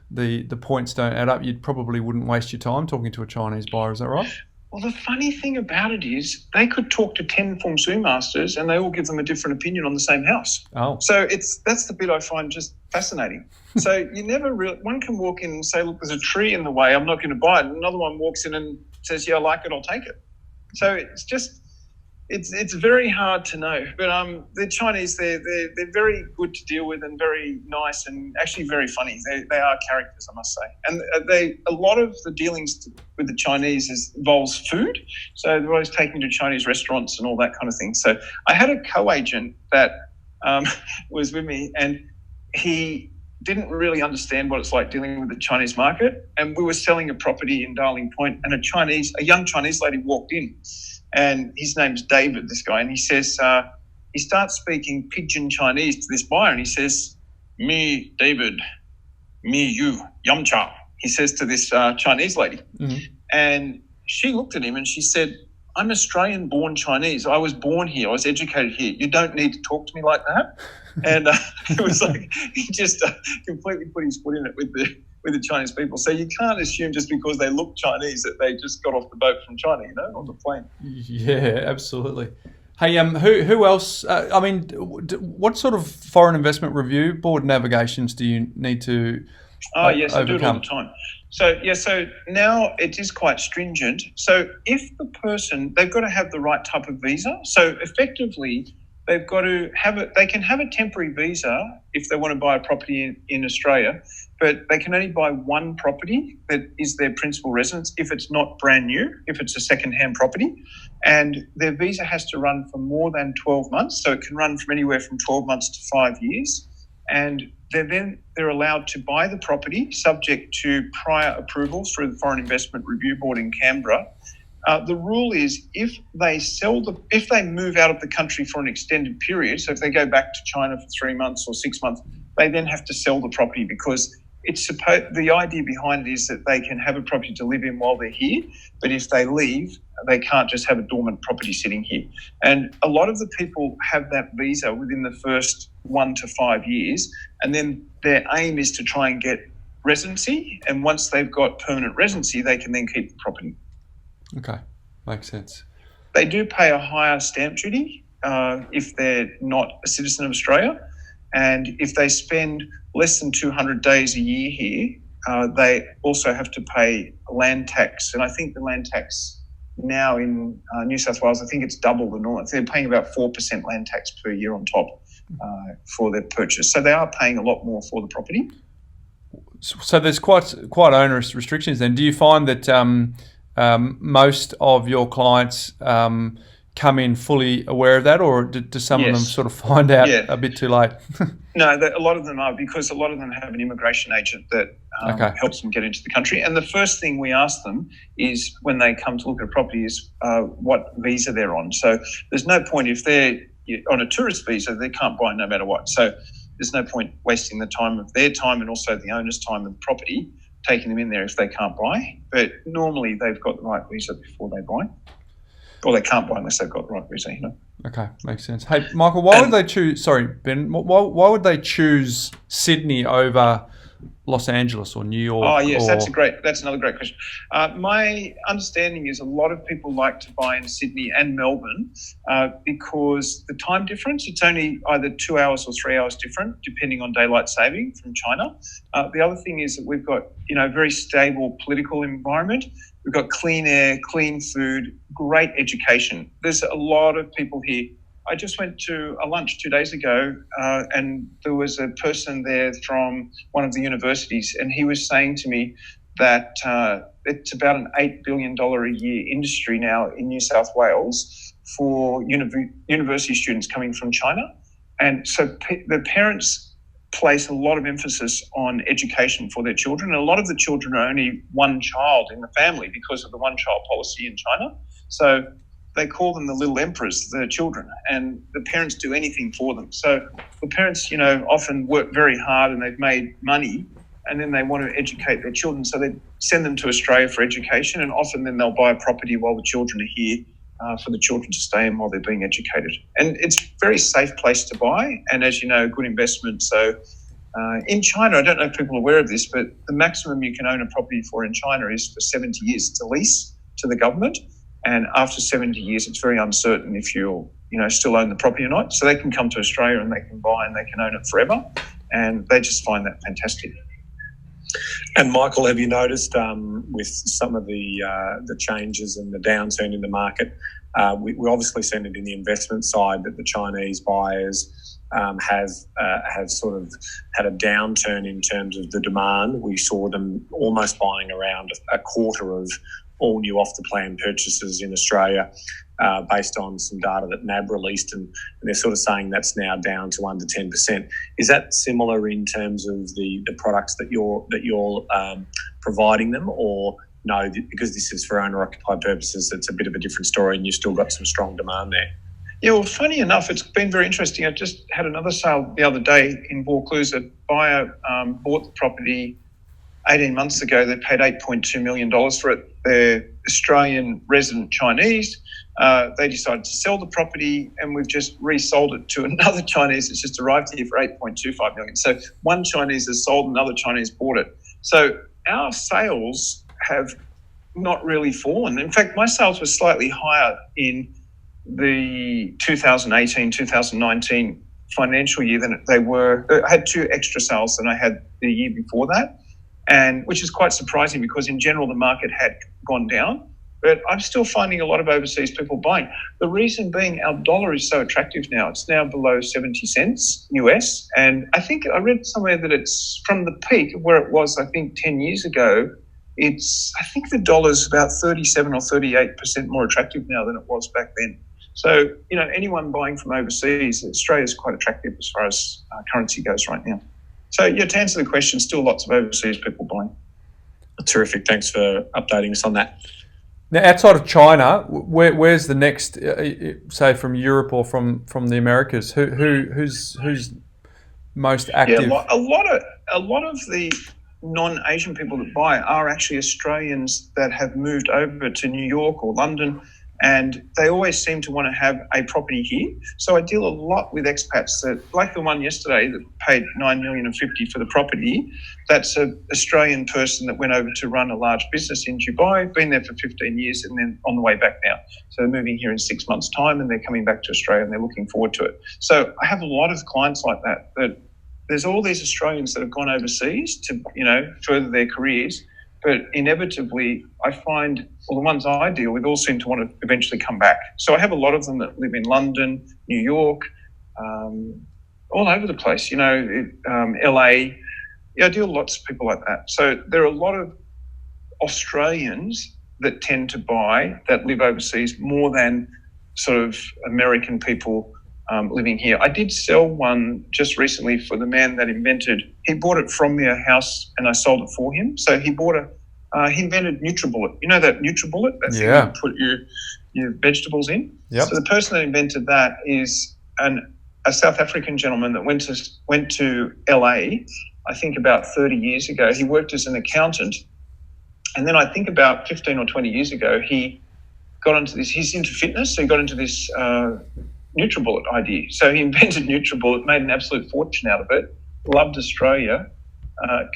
the points don't add up, you probably wouldn't waste your time talking to a Chinese buyer. Is that right? Well, the funny thing about it is they could talk to 10 feng shui masters and they all give them a different opinion on the same house. Oh. So that's the bit I find just fascinating. So you never one can walk in and say, look, there's a tree in the way, I'm not going to buy it. And another one walks in and says, yeah, I like it, I'll take it. So it's very hard to know. But the Chinese, they're very good to deal with and very nice and actually very funny. They are characters, I must say. And a lot of the dealings with the Chinese involves food. So they're always taking to Chinese restaurants and all that kind of thing. So I had a co-agent that was with me, and he didn't really understand what it's like dealing with the Chinese market. And we were selling a property in Darling Point, and a young Chinese lady walked in, and his name's David, this guy, and he says, he starts speaking pidgin Chinese to this buyer, and he says, "Me, David, me, you, yum chow," he says to this Chinese lady. Mm-hmm. And she looked at him and she said, "I'm Australian-born Chinese. I was born here. I was educated here. You don't need to talk to me like that." And it was like he just completely put his foot in it with the Chinese people. So you can't assume just because they look Chinese that they just got off the boat from China, on the plane. Yeah, absolutely. Hey, who else? What sort of foreign investment review board navigations do you need to yes, overcome? I do it all the time. So now it is quite stringent. So if the person, they've got to have the right type of visa. So effectively, they've got to they can have a temporary visa if they want to buy a property in Australia, but they can only buy one property that is their principal residence if it's not brand new, if it's a second-hand property. And their visa has to run for more than 12 months. So it can run from anywhere from 12 months to 5 years. And they're allowed to buy the property subject to prior approval through the Foreign Investment Review Board in Canberra. The rule is if they move out of the country for an extended period, so if they go back to China for 3 months or 6 months, they then have to sell the property, because the idea behind it is that they can have a property to live in while they're here, but if they leave, they can't just have a dormant property sitting here. And a lot of the people have that visa within the first 1 to 5 years, and then their aim is to try and get residency, and once they've got permanent residency, they can then keep the property. Okay, makes sense. They do pay a higher stamp duty if they're not a citizen of Australia, and if they spend less than 200 days a year here, they also have to pay land tax. And I think the land tax now in New South Wales, I think it's double the norm. They're paying about 4% land tax per year on top for their purchase. So they are paying a lot more for the property. So there's quite onerous restrictions then. Do you find that most of your clients come in fully aware of that, or do some of them sort of find out a bit too late? No, a lot of them are, because a lot of them have an immigration agent that helps them get into the country. And the first thing we ask them is, when they come to look at a property, is what visa they're on. So there's no point, if they're on a tourist visa, they can't buy no matter what. So there's no point wasting the time of their time and also the owner's time of the property, taking them in there if they can't buy. But normally they've got the right visa before they buy. Or they can't buy unless they've got the right visa, Okay, makes sense. Hey, Michael, why would they choose... Sorry, Ben. Why would they choose Sydney over Los Angeles or New York? Oh, yes, that's another great question. My understanding is a lot of people like to buy in Sydney and Melbourne because the time difference, it's only either 2 hours or 3 hours different, depending on daylight saving from China. The other thing is that we've got, a very stable political environment. We've got clean air, clean food, great education. There's a lot of people here. I just went to a lunch 2 days ago and there was a person there from one of the universities, and he was saying to me that it's about an $8 billion a year industry now in New South Wales for university students coming from China. And so the parents place a lot of emphasis on education for their children. And a lot of the children are only one child in the family because of the one-child policy in China. So they call them the little emperors, the children, and the parents do anything for them. So the parents, often work very hard and they've made money, and then they want to educate their children. So they send them to Australia for education, and often then they'll buy a property while the children are here for the children to stay in while they're being educated. And it's a very safe place to buy, and as you know, good investment. So in China, I don't know if people are aware of this, but the maximum you can own a property for in China is for 70 years. It's a lease to the government. And after 70 years, it's very uncertain if you'll, still own the property or not. So they can come to Australia and they can buy and they can own it forever. And they just find that fantastic. And Michael, have you noticed with some of the changes and the downturn in the market, we obviously seen it in the investment side that the Chinese buyers have sort of had a downturn in terms of the demand. We saw them almost buying around a quarter of all new off-the-plan purchases in Australia based on some data that NAB released, and they're sort of saying that's now down to under 10%. Is that similar in terms of the products that you're providing them, or no, because this is for owner-occupied purposes, it's a bit of a different story and you've still got some strong demand there? Yeah, well, funny enough, it's been very interesting. I just had another sale the other day in Vaucluse. A buyer bought the property 18 months ago. They paid $8.2 million for it. They're Australian resident Chinese. They decided to sell the property, and we've just resold it to another Chinese that's just arrived here for $8.25 million. So one Chinese has sold, another Chinese bought it. So our sales have not really fallen. In fact, my sales were slightly higher in the 2018-2019 financial year than they were. I had 2 extra sales than I had the year before that, and which is quite surprising because in general the market had gone down. But I'm still finding a lot of overseas people buying. The reason being our dollar is so attractive now. It's now below 70 cents US. And I think I read somewhere that it's from the peak where it was, I think, 10 years ago. I think the dollar's about 37 or 38% more attractive now than it was back then. So, anyone buying from overseas, Australia's quite attractive as far as currency goes right now. So, yeah, to answer the question, still lots of overseas people buying. Terrific. Thanks for updating us on that. Now, outside of China, where's the next, say, from Europe or from the Americas? Who's most active? Yeah, a lot of the non-Asian people that buy are actually Australians that have moved over to New York or London, and they always seem to want to have a property here. So I deal a lot with expats that, like the one yesterday that paid $9.50 million for the property. That's an Australian person that went over to run a large business in Dubai, been there for 15 years and then on the way back now. So they're moving here in 6 months' time and they're coming back to Australia and they're looking forward to it. So I have a lot of clients like that there's all these Australians that have gone overseas to, further their careers. But inevitably, I find, the ones I deal with all seem to want to eventually come back. So I have a lot of them that live in London, New York, all over the place, LA. Yeah, I deal with lots of people like that. So there are a lot of Australians that tend to buy that live overseas more than sort of American people living here. I did sell one just recently for the man that he bought it from me, a house, and I sold it for him. So he he invented NutriBullet. You know that NutriBullet? That thing you put your vegetables in? Yep. So the person that invented that is a South African gentleman that went to LA, I think about 30 years ago. He worked as an accountant. And then I think about 15 or 20 years ago, he got into this, he's into fitness, so he got into this NutriBullet idea. So he invented NutriBullet, made an absolute fortune out of it, loved Australia,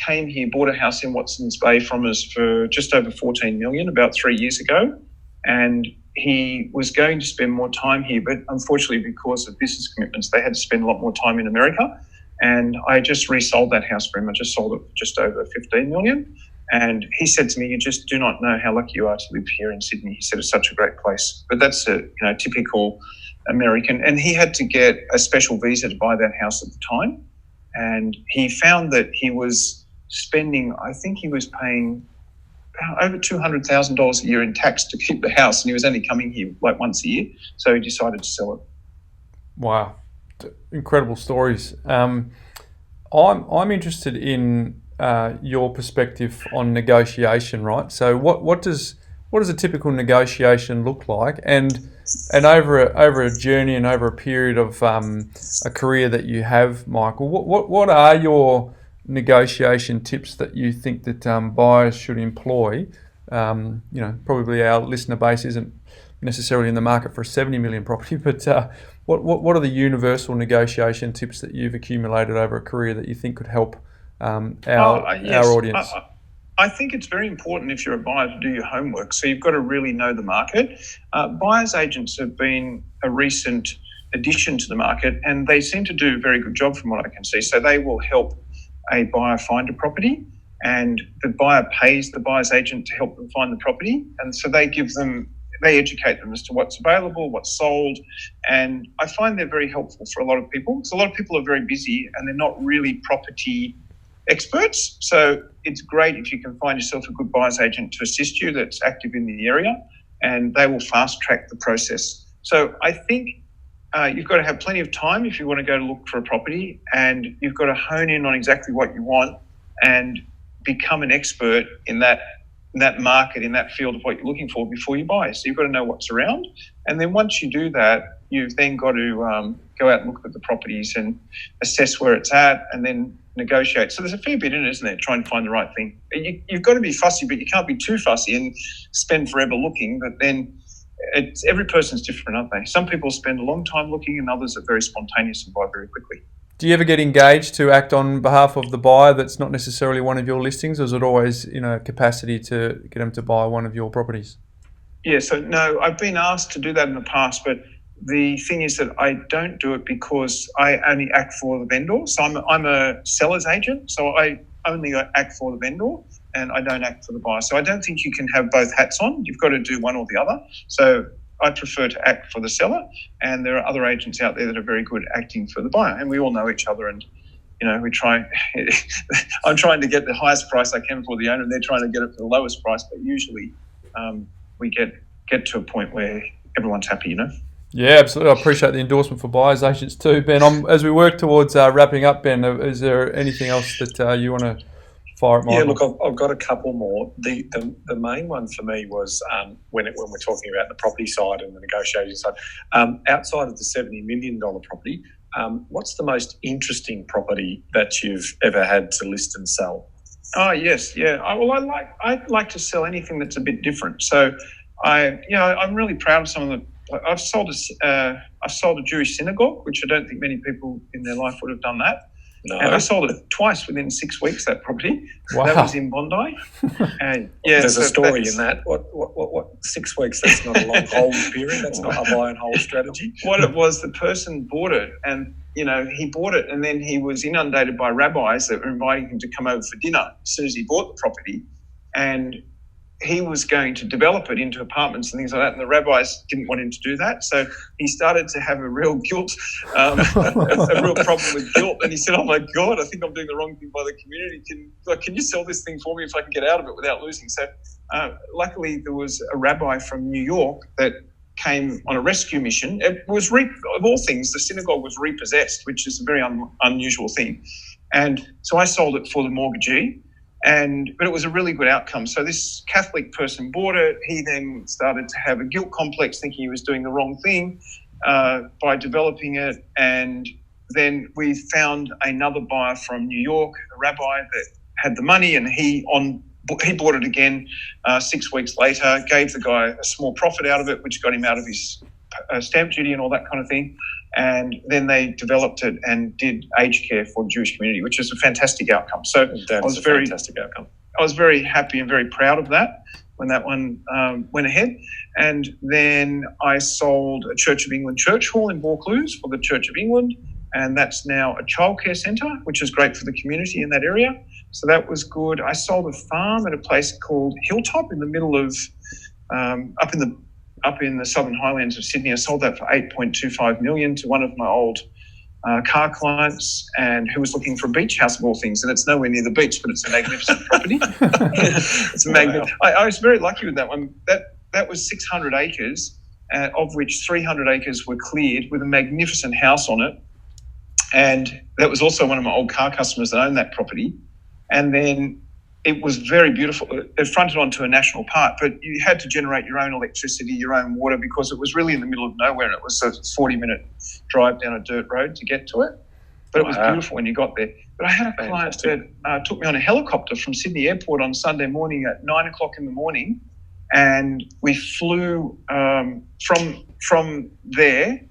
came here, bought a house in Watson's Bay from us for just over 14 million about 3 years ago. And he was going to spend more time here, but unfortunately because of business commitments, they had to spend a lot more time in America. And I just resold that house for him. I just sold it for just over 15 million. And he said to me, "You just do not know how lucky you are to live here in Sydney." He said, "It's such a great place." But that's a typical American. And he had to get a special visa to buy that house at the time. And he found that he was spending, I think he was paying over $200,000 a year in tax to keep the house. And he was only coming here like once a year. So he decided to sell it. Wow. Incredible stories. I'm interested in your perspective on negotiation, right? So what does a typical negotiation look like? And over a journey and over a period of a career that you have, Michael, what are your negotiation tips that you think that buyers should employ? Probably our listener base isn't necessarily in the market for a 70 million property, but what are the universal negotiation tips that you've accumulated over a career that you think could help our audience? I think it's very important if you're a buyer to do your homework. So you've got to really know the market. Buyers agents have been a recent addition to the market, and they seem to do a very good job from what I can see. So they will help a buyer find a property, and the buyer pays the buyer's agent to help them find the property. And so they educate them as to what's available, what's sold. And I find they're very helpful for a lot of people, because a lot of people are very busy and they're not really property experts. So it's great if you can find yourself a good buyer's agent to assist you that's active in the area, and they will fast track the process. So I think you've got to have plenty of time if you want to go to look for a property, and you've got to hone in on exactly what you want and become an expert in that market, in that field of what you're looking for before you buy. So you've got to know what's around. And then once you do that, you've then got to go out and look at the properties and assess where it's at, and then negotiate. So there's a fair bit in it, isn't there, trying to find the right thing. You've got to be fussy, but you can't be too fussy and spend forever looking. But then every person's different, aren't they? Some people spend a long time looking, and others are very spontaneous and buy very quickly. Do you ever get engaged to act on behalf of the buyer that's not necessarily one of your listings, or is it always capacity to get them to buy one of your properties? Yeah, so no, I've been asked to do that in the past, but the thing is that I don't do it because I only act for the vendor. So I'm a seller's agent, so I only act for the vendor and I don't act for the buyer. So I don't think you can have both hats on. You've got to do one or the other. So I prefer to act for the seller, and there are other agents out there that are very good at acting for the buyer, and we all know each other, and we try. I'm trying to get the highest price I can for the owner, and they're trying to get it for the lowest price, but usually we get to a point where everyone's happy, Yeah, absolutely. I appreciate the endorsement for buyers agents too, Ben. As we work towards wrapping up, Ben, is there anything else that you want to fire at? Yeah, look, I've got a couple more. The main one for me was when we're talking about the property side and the negotiating side, outside of the $70 million property, what's the most interesting property that you've ever had to list and sell? Oh yes, yeah. I like to sell anything that's a bit different. So I'm really proud of some of the. I've sold a Jewish synagogue, which I don't think many people in their life would have done that. No. And I sold it twice within 6 weeks, that property. Wow. That was in Bondi. And there's a story in that. What 6 weeks? That's not a long hold period. That's not a buy and hold strategy. What it was, the person bought it, and he bought it, and then he was inundated by rabbis that were inviting him to come over for dinner as soon as he bought the property, and he was going to develop it into apartments and things like that, and the rabbis didn't want him to do that. So he started to have a real guilt, a real problem with guilt. And he said, "Oh my God, I think I'm doing the wrong thing by the community. Can you sell this thing for me if I can get out of it without losing?" So luckily there was a rabbi from New York that came on a rescue mission. It was, of all things, the synagogue was repossessed, which is a very unusual thing. And so I sold it for the mortgagee. But it was a really good outcome. So this Catholic person bought it. He then started to have a guilt complex, thinking he was doing the wrong thing by developing it. And then we found another buyer from New York, a rabbi that had the money, and he bought it again 6 weeks later, gave the guy a small profit out of it, which got him out of his stamp duty and all that kind of thing. And then they developed it and did aged care for the Jewish community, which is a fantastic outcome. So fantastic outcome. I was very happy and very proud of that when that one went ahead. And then I sold a Church of England church hall in Vaucluse for the Church of England, and that's now a childcare centre, which is great for the community in that area. So that was good. I sold a farm at a place called Hilltop in the middle of up in the Southern Highlands of Sydney. I sold that for $8.25 million to one of my old car clients, and who was looking for a beach house of all things. And it's nowhere near the beach, but it's a magnificent property. It's a magnificent. I was very lucky with that one. That was 600 acres, of which 300 acres were cleared with a magnificent house on it. And that was also one of my old car customers that owned that property. And then it was very beautiful. It fronted onto a national park, but you had to generate your own electricity, your own water, because it was really in the middle of nowhere. And it was a 40-minute drive down a dirt road to get to it. But it was beautiful when you got there. But I had a client that took me on a helicopter from Sydney Airport on Sunday morning at 9 o'clock in the morning. And we flew from there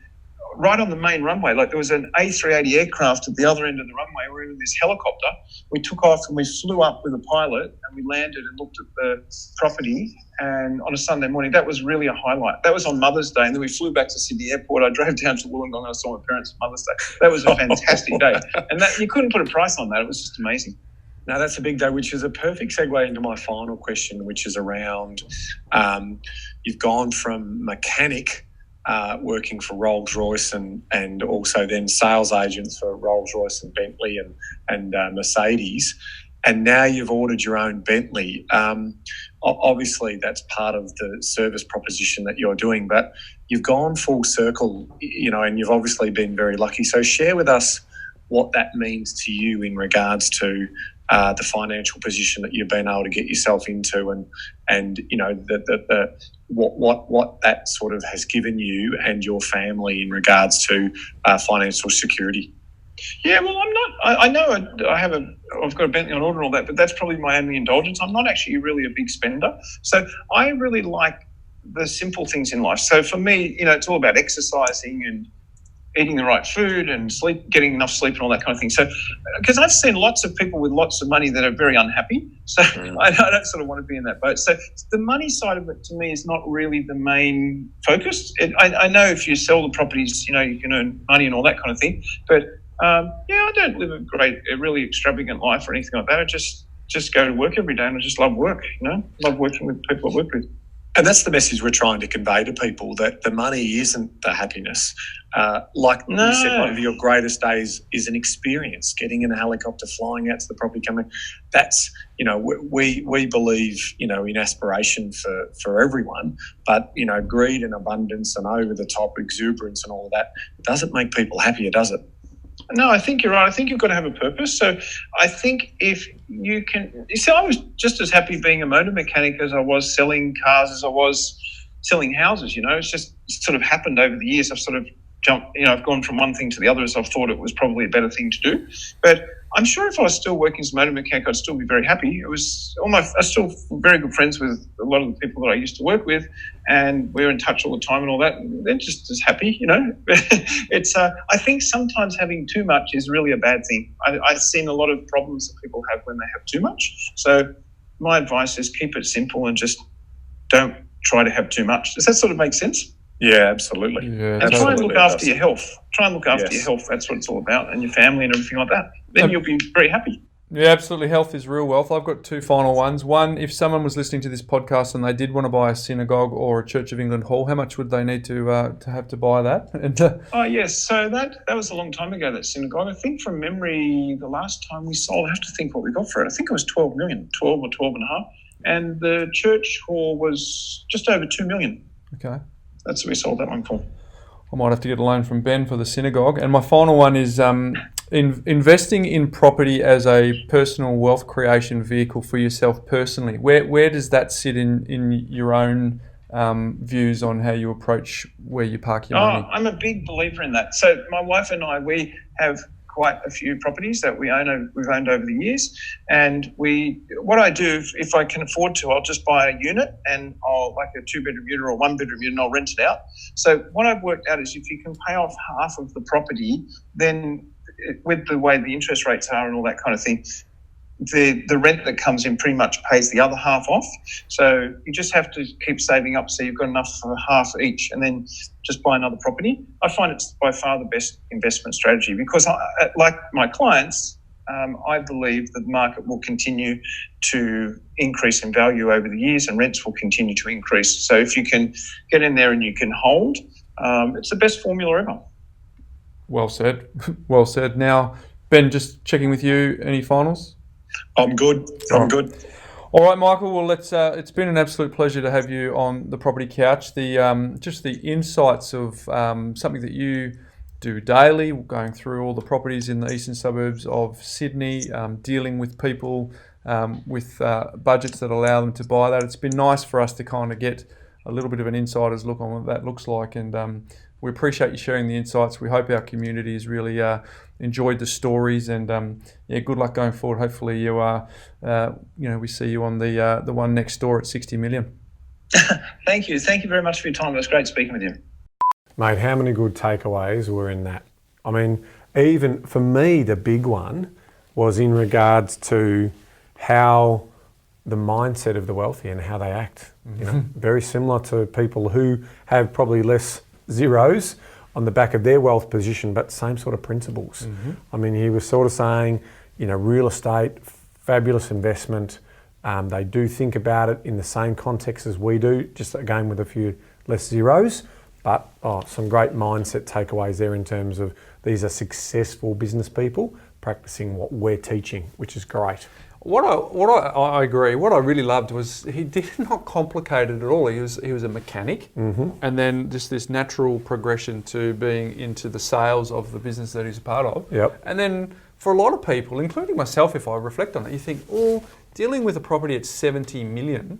right on the main runway. Like there was an A380 aircraft at the other end of the runway. We were in this helicopter. We took off and we flew up with a pilot, and we landed and looked at the property. And on a Sunday morning, that was really a highlight. That was on Mother's Day. And then we flew back to Sydney Airport. I drove down to Wollongong and I saw my parents on Mother's Day. That was a fantastic day. And that you couldn't put a price on that. It was just amazing. No, that's a big day, which is a perfect segue into my final question, which is around you've gone from mechanic working for Rolls-Royce and also then sales agents for Rolls-Royce and Bentley and Mercedes, and now you've ordered your own Bentley. Obviously, that's part of the service proposition that you're doing, but you've gone full circle, and you've obviously been very lucky. So share with us what that means to you in regards to the financial position that you've been able to get yourself into, and what that sort of has given you and your family in regards to financial security. Yeah, well, I'm not. I know I've got a Bentley on order and all that, but that's probably my only indulgence. I'm not actually really a big spender, so I really like the simple things in life. So for me, it's all about exercising and eating the right food and sleep, getting enough sleep and all that kind of thing. So, because I've seen lots of people with lots of money that are very unhappy. So I don't sort of want to be in that boat. So the money side of it to me is not really the main focus. I know if you sell the properties, you can earn money and all that kind of thing. But I don't live a really extravagant life or anything like that. I just go to work every day and I just love work, love working with people I work with. And that's the message we're trying to convey to people, that the money isn't the happiness. You said, one of your greatest days is an experience, getting in a helicopter, flying out to the property company. That's, we believe, in aspiration for everyone, but, greed and abundance and over the top exuberance and all of that doesn't make people happier, does it? No, I think you're right. I think you've got to have a purpose. So I think if you can... I was just as happy being a motor mechanic as I was selling cars, as I was selling houses, It's just sort of happened over the years. I've sort of jumped, I've gone from one thing to the other as I've thought it was probably a better thing to do. But I'm sure if I was still working as a motor mechanic, I'd still be very happy. I'm still very good friends with a lot of the people that I used to work with, and we're in touch all the time and all that. And they're just as happy, It's. I think sometimes having too much is really a bad thing. I've seen a lot of problems that people have when they have too much. So my advice is keep it simple and just don't try to have too much. Does that sort of make sense? Yeah, absolutely. Yeah, and try and look after your health. Try and look after your health. That's what it's all about, and your family and everything like that. Then you'll be very happy. Yeah, absolutely. Health is real wealth. I've got two final ones. One, if someone was listening to this podcast and they did want to buy a synagogue or a Church of England hall, how much would they need to have to buy that? Oh, yes. So that was a long time ago, that synagogue. I think from memory, the last time we sold, I have to think what we got for it. I think it was 12 million, 12 or 12 and a half. And the church hall was just over 2 million. Okay. That's what we sold that one for. I might have to get a loan from Ben for the synagogue. And my final one is investing in property as a personal wealth creation vehicle for yourself personally. Where does that sit in your own views on how you approach where you park your money? I'm a big believer in that. So my wife and I, we have quite a few properties that we've owned over the years, and what I do, if I can afford to, I'll just buy a unit, and I'll, like a 2-bedroom unit or a 1-bedroom unit, and I'll rent it out. So what I've worked out is if you can pay off half of the property, then with the way the interest rates are and all that kind of thing, the rent that comes in pretty much pays the other half off. So you just have to keep saving up so you've got enough for half each, and then just buy another property. I find it's by far the best investment strategy because, like my clients, I believe that the market will continue to increase in value over the years and rents will continue to increase. So if you can get in there and you can hold, it's the best formula ever. Well said. Well said. Now, Ben, just checking with you, any finals? I'm good. I'm good. All right, Michael. Well, it's been an absolute pleasure to have you on the Property Couch. Just the insights of something that you do daily, going through all the properties in the eastern suburbs of Sydney, dealing with people with budgets that allow them to buy that. It's been nice for us to kind of get a little bit of an insider's look on what that looks like, and we appreciate you sharing the insights. We hope our community has really enjoyed the stories, and good luck going forward. Hopefully, we see you on the one next door at 60 million. Thank you very much for your time. It was great speaking with you, mate. How many good takeaways were in that? I mean, even for me, the big one was in regards to how the mindset of the wealthy and how they act. Very similar to people who have probably less zeros on the back of their wealth position, but same sort of principles. I mean, he was sort of saying, real estate, fabulous investment. They do think about it in the same context as we do, just again with a few less zeros. But some great mindset takeaways there in terms of these are successful business people practicing what we're teaching, which is great. I agree. What I really loved was he did not complicate it at all. He was a mechanic, and then just this natural progression to being into the sales of the business that he's a part of. Yep. And then for a lot of people, including myself, if I reflect on it, you think, dealing with a property at 70 million,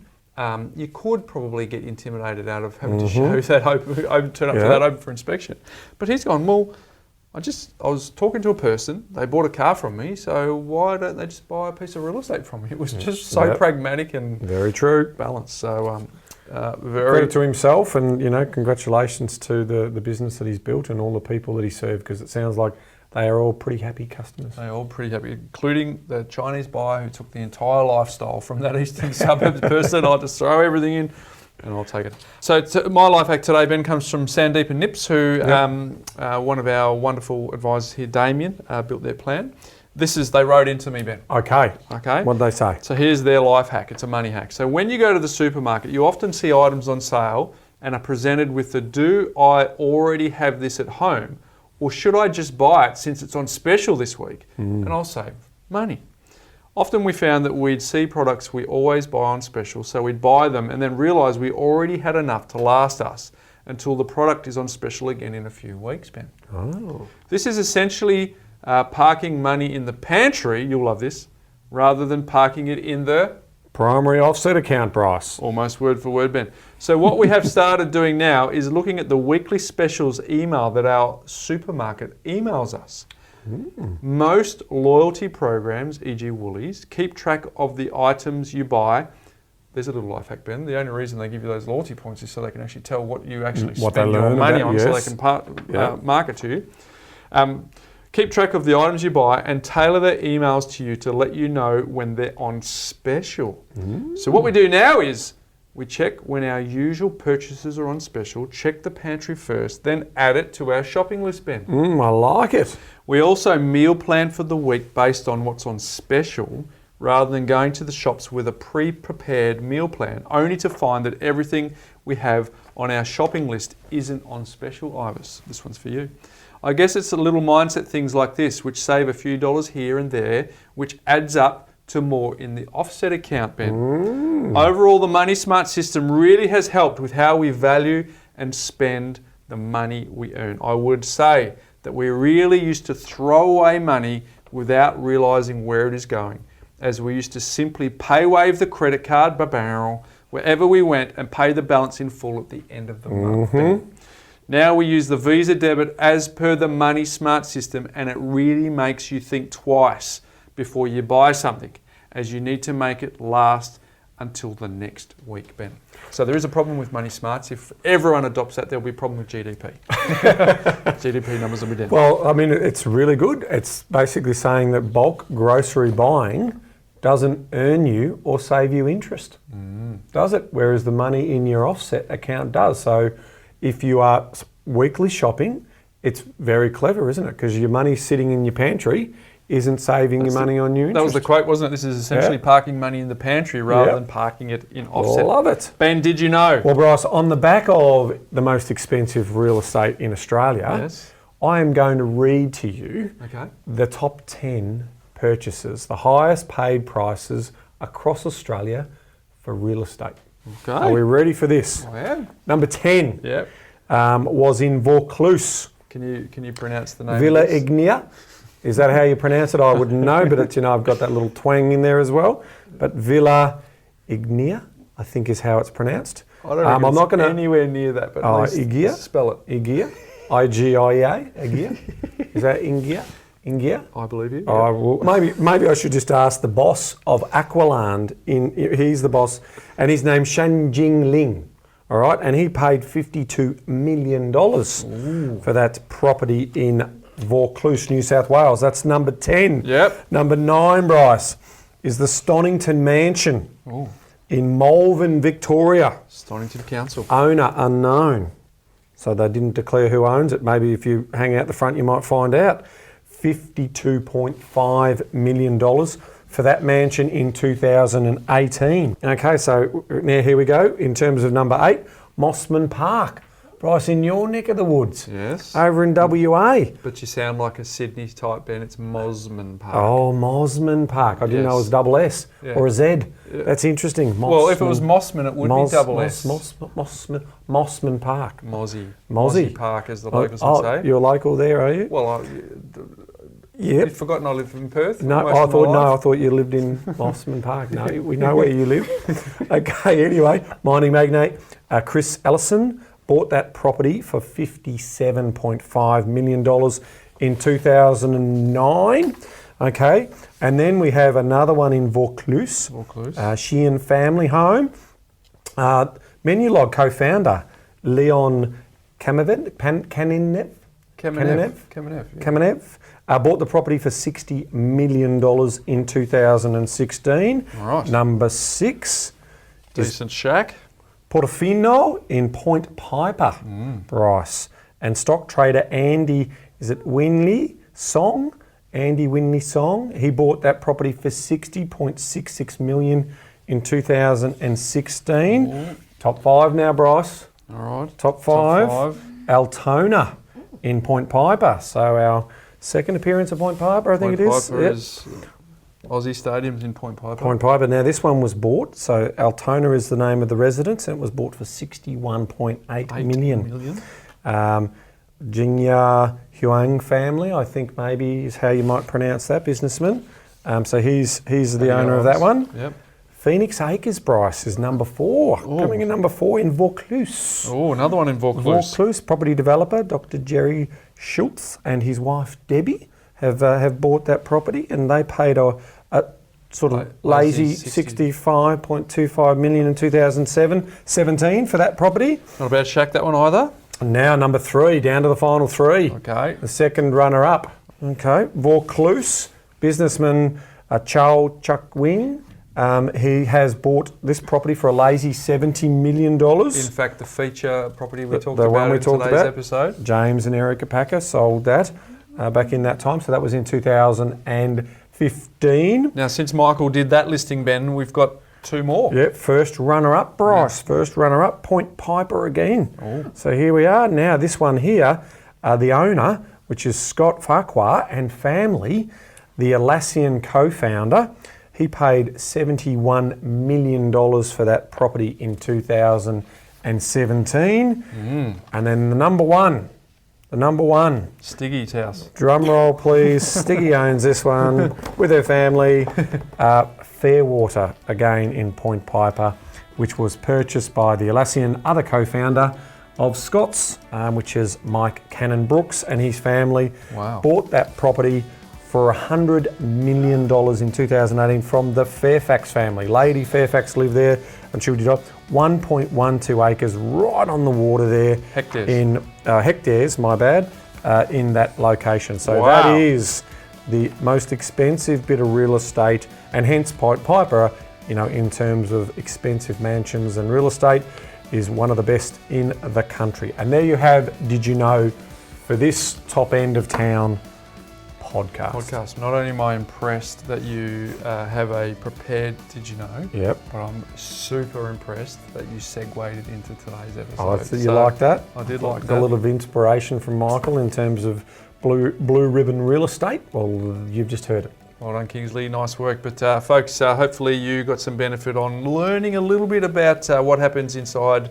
you could probably get intimidated out of having to show that turn up for that open for inspection. But he's gone, well, I was talking to a person, they bought a car from me, so why don't they just buy a piece of real estate from me? It was just so pragmatic and very true, balanced. So very credit to himself, and congratulations to the business that he's built and all the people that he served, because it sounds like they are all pretty happy customers. They're all pretty happy, including the Chinese buyer who took the entire lifestyle from that eastern suburbs person. I'll just throw everything in and I'll take it. So my life hack today, Ben, comes from Sandeep and Nips, who one of our wonderful advisors here, Damien, built their plan. They wrote into me, Ben. Okay. Okay. What did they say? So here's their life hack. It's a money hack. So when you go to the supermarket, you often see items on sale and are presented with the, do I already have this at home? Or should I just buy it since it's on special this week? And I'll save money. Often we found that we'd see products we always buy on special, so we'd buy them and then realise we already had enough to last us until the product is on special again in a few weeks, Ben. Oh. This is essentially parking money in the pantry, you'll love this, rather than parking it in the primary offset account, Bryce. Almost word for word, Ben. So what we have started doing now is looking at the weekly specials email that our supermarket emails us. Most loyalty programs, e.g. Woolies, keep track of the items you buy. There's a little life hack, Ben. The only reason they give you those loyalty points is so they can actually tell what you actually spend your money on, so they can market to you. Keep track of the items you buy and tailor their emails to you to let you know when they're on special. So what we do now is we check when our usual purchases are on special, check the pantry first, then add it to our shopping list, Ben. I like it. We also meal plan for the week based on what's on special, rather than going to the shops with a pre-prepared meal plan, only to find that everything we have on our shopping list isn't on special, Ivis. This one's for you. I guess it's the little mindset things like this, which save a few dollars here and there, which adds up to more in the offset account, Ben. Overall, the Money Smart system really has helped with how we value and spend the money we earn. I would say that we really used to throw away money without realising where it is going, as we used to simply pay wave the credit card wherever we went and pay the balance in full at the end of the month. Now we use the Visa debit as per the Money Smart system, and it really makes you think twice before you buy something, as you need to make it last until the next week, Ben. So there is a problem with Money Smarts. If everyone adopts that, there'll be a problem with GDP. GDP numbers will be down. Well, I mean, it's really good. It's basically saying that bulk grocery buying doesn't earn you or save you interest, does it? Whereas the money in your offset account does. So if you are weekly shopping, it's very clever, isn't it? Because your money's sitting in your pantry isn't saving your money on your interest. That was the quote, wasn't it? This is essentially parking money in the pantry rather than parking it in offset. Love it. Ben, did you know? Well, Bryce, on the back of the most expensive real estate in Australia, I am going to read to you the top 10 purchases, the highest paid prices across Australia for real estate. Okay. Are we ready for this? Yeah. Number 10 was in Vaucluse. Can you pronounce the name? Villa Ignia. Is that how you pronounce it? I wouldn't know, but it's, I've got that little twang in there as well. But Villa Ignia, I think is how it's pronounced. I don't know. I'm not going to anywhere near that, but at least Igia? Spell it. Igia. I-G-I-A. Igia. Is that Ingia? Ingia? I believe you. Yeah. Well, maybe I should just ask the boss of Aqualand. He's the boss, and his name's Shan Jing Ling. All right, and he paid $52 million for that property in Vaucluse, New South Wales. That's number 10. Yep. Number 9, Bryce, is the Stonington Mansion in Malvern, Victoria. Stonington Council. Owner unknown. So they didn't declare who owns it. Maybe if you hang out the front, you might find out. $52.5 million. for that mansion in 2018. Okay, so now here we go. In terms of number 8, Mossman Park. Bryce, in your neck of the woods. Yes. Over in WA. But you sound like a Sydney type, Ben. It's Mosman Park. Oh, Mossman Park. I didn't know it was double S or a Z. That's interesting. Well, if it was Mossman, it would be double S. Mossman Park. Mozzie Park, as the locals would say. You're local there, are you? Well, you've forgotten I live in Perth. No, I thought you lived in Mossman Park. No, we know where you live. Okay, anyway, mining magnate Chris Ellison bought that property for $57.5 million in 2009. Okay, and then we have another one in Vaucluse. Sheehan family home. Menulog co-founder Leon Kamenev bought the property for $60 million in 2016. Right. Number 6. Decent shack. Portofino in Point Piper, Bryce. And stock trader Andy Winley Song. He bought that property for $60.66 million in 2016. Ooh. Top 5 now, Bryce. All right. Top 5. Altona in Point Piper. So our second appearance at Point Piper, I think it is. Point Piper is Aussie Stadiums in Point Piper. Point Piper. Now this one was bought, so Altona is the name of the residence, and it was bought for $61.8 million. Jingya Huang family, I think maybe is how you might pronounce that, businessman. So he's the owner of that one. Yep. Phoenix Acres, Bryce, is number 4. Ooh. Coming in number 4 in Vaucluse. Oh, another one in Vaucluse. Vaucluse, property developer Dr. Jerry Schultz and his wife Debbie have bought that property, and they paid a sort of lazy $65.25 million in 2017 for that property. Not a bad shack, that one either. And now number 3, down to the final 3. Okay. The second runner-up. Okay, Vaucluse, businessman Chow Chuck Wing. He has bought this property for a lazy $70 million. In fact, the feature property we talked about in today's episode. James and Erica Packer sold that back in that time. So that was in 2015. Now, since Michael did that listing, Ben, we've got 2 more. Yep, first runner-up, Bryce. Yeah. First runner-up, Point Piper again. Oh. So here we are. Now, this one here, the owner, which is Scott Farquhar and family, the Atlassian co-founder, he paid $71 million for that property in 2017. And then the number one. Stiggy's house. Drum roll, please. Stiggy owns this one with her family. Fairwater, again in Point Piper, which was purchased by the Atlassian other co-founder of Scott's, which is Mike Cannon-Brooks, and his family bought that property for $100 million in 2018 from the Fairfax family. Lady Fairfax lived there until she died. 1.12 acres right on the water there. Hectares. In that location. So that is the most expensive bit of real estate, and hence Point Piper, in terms of expensive mansions and real estate, is one of the best in the country. And there you have Did You Know for this top end of town podcast. Not only am I impressed that you have a prepared Did You Know, but I'm super impressed that you segued it into today's episode. You like that? I did like that. Got a little bit of inspiration from Michael in terms of blue ribbon real estate. Well, you've just heard it. Well done, Kingsley. Nice work. But folks, hopefully you got some benefit on learning a little bit about what happens inside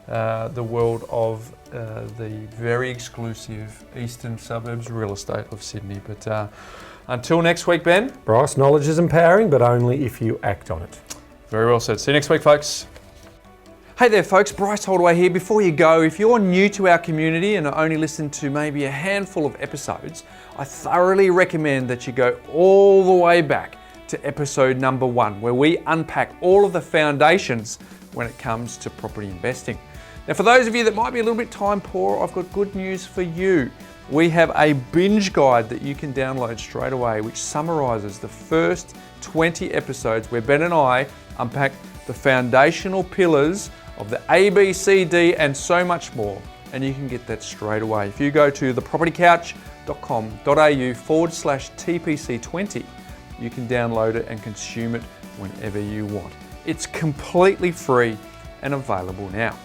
the world of the very exclusive eastern suburbs real estate of Sydney. But until next week, Ben. Bryce, knowledge is empowering, but only if you act on it. Very well said. See you next week, folks. Hey there, folks. Bryce Holdaway here. Before you go, if you're new to our community and only listened to maybe a handful of episodes, I thoroughly recommend that you go all the way back to episode number 1, where we unpack all of the foundations when it comes to property investing. Now, for those of you that might be a little bit time poor, I've got good news for you. We have a binge guide that you can download straight away, which summarises the first 20 episodes where Ben and I unpack the foundational pillars of the A, B, C, D, and so much more. And you can get that straight away. If you go to thepropertycouch.com.au/TPC20, you can download it and consume it whenever you want. It's completely free and available now.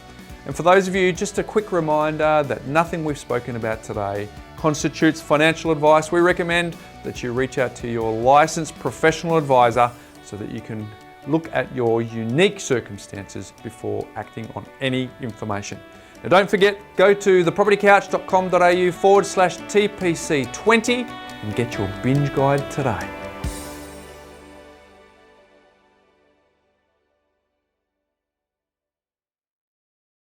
And for those of you, just a quick reminder that nothing we've spoken about today constitutes financial advice. We recommend that you reach out to your licensed professional advisor so that you can look at your unique circumstances before acting on any information. Now don't forget, go to thepropertycouch.com.au/TPC20 and get your binge guide today.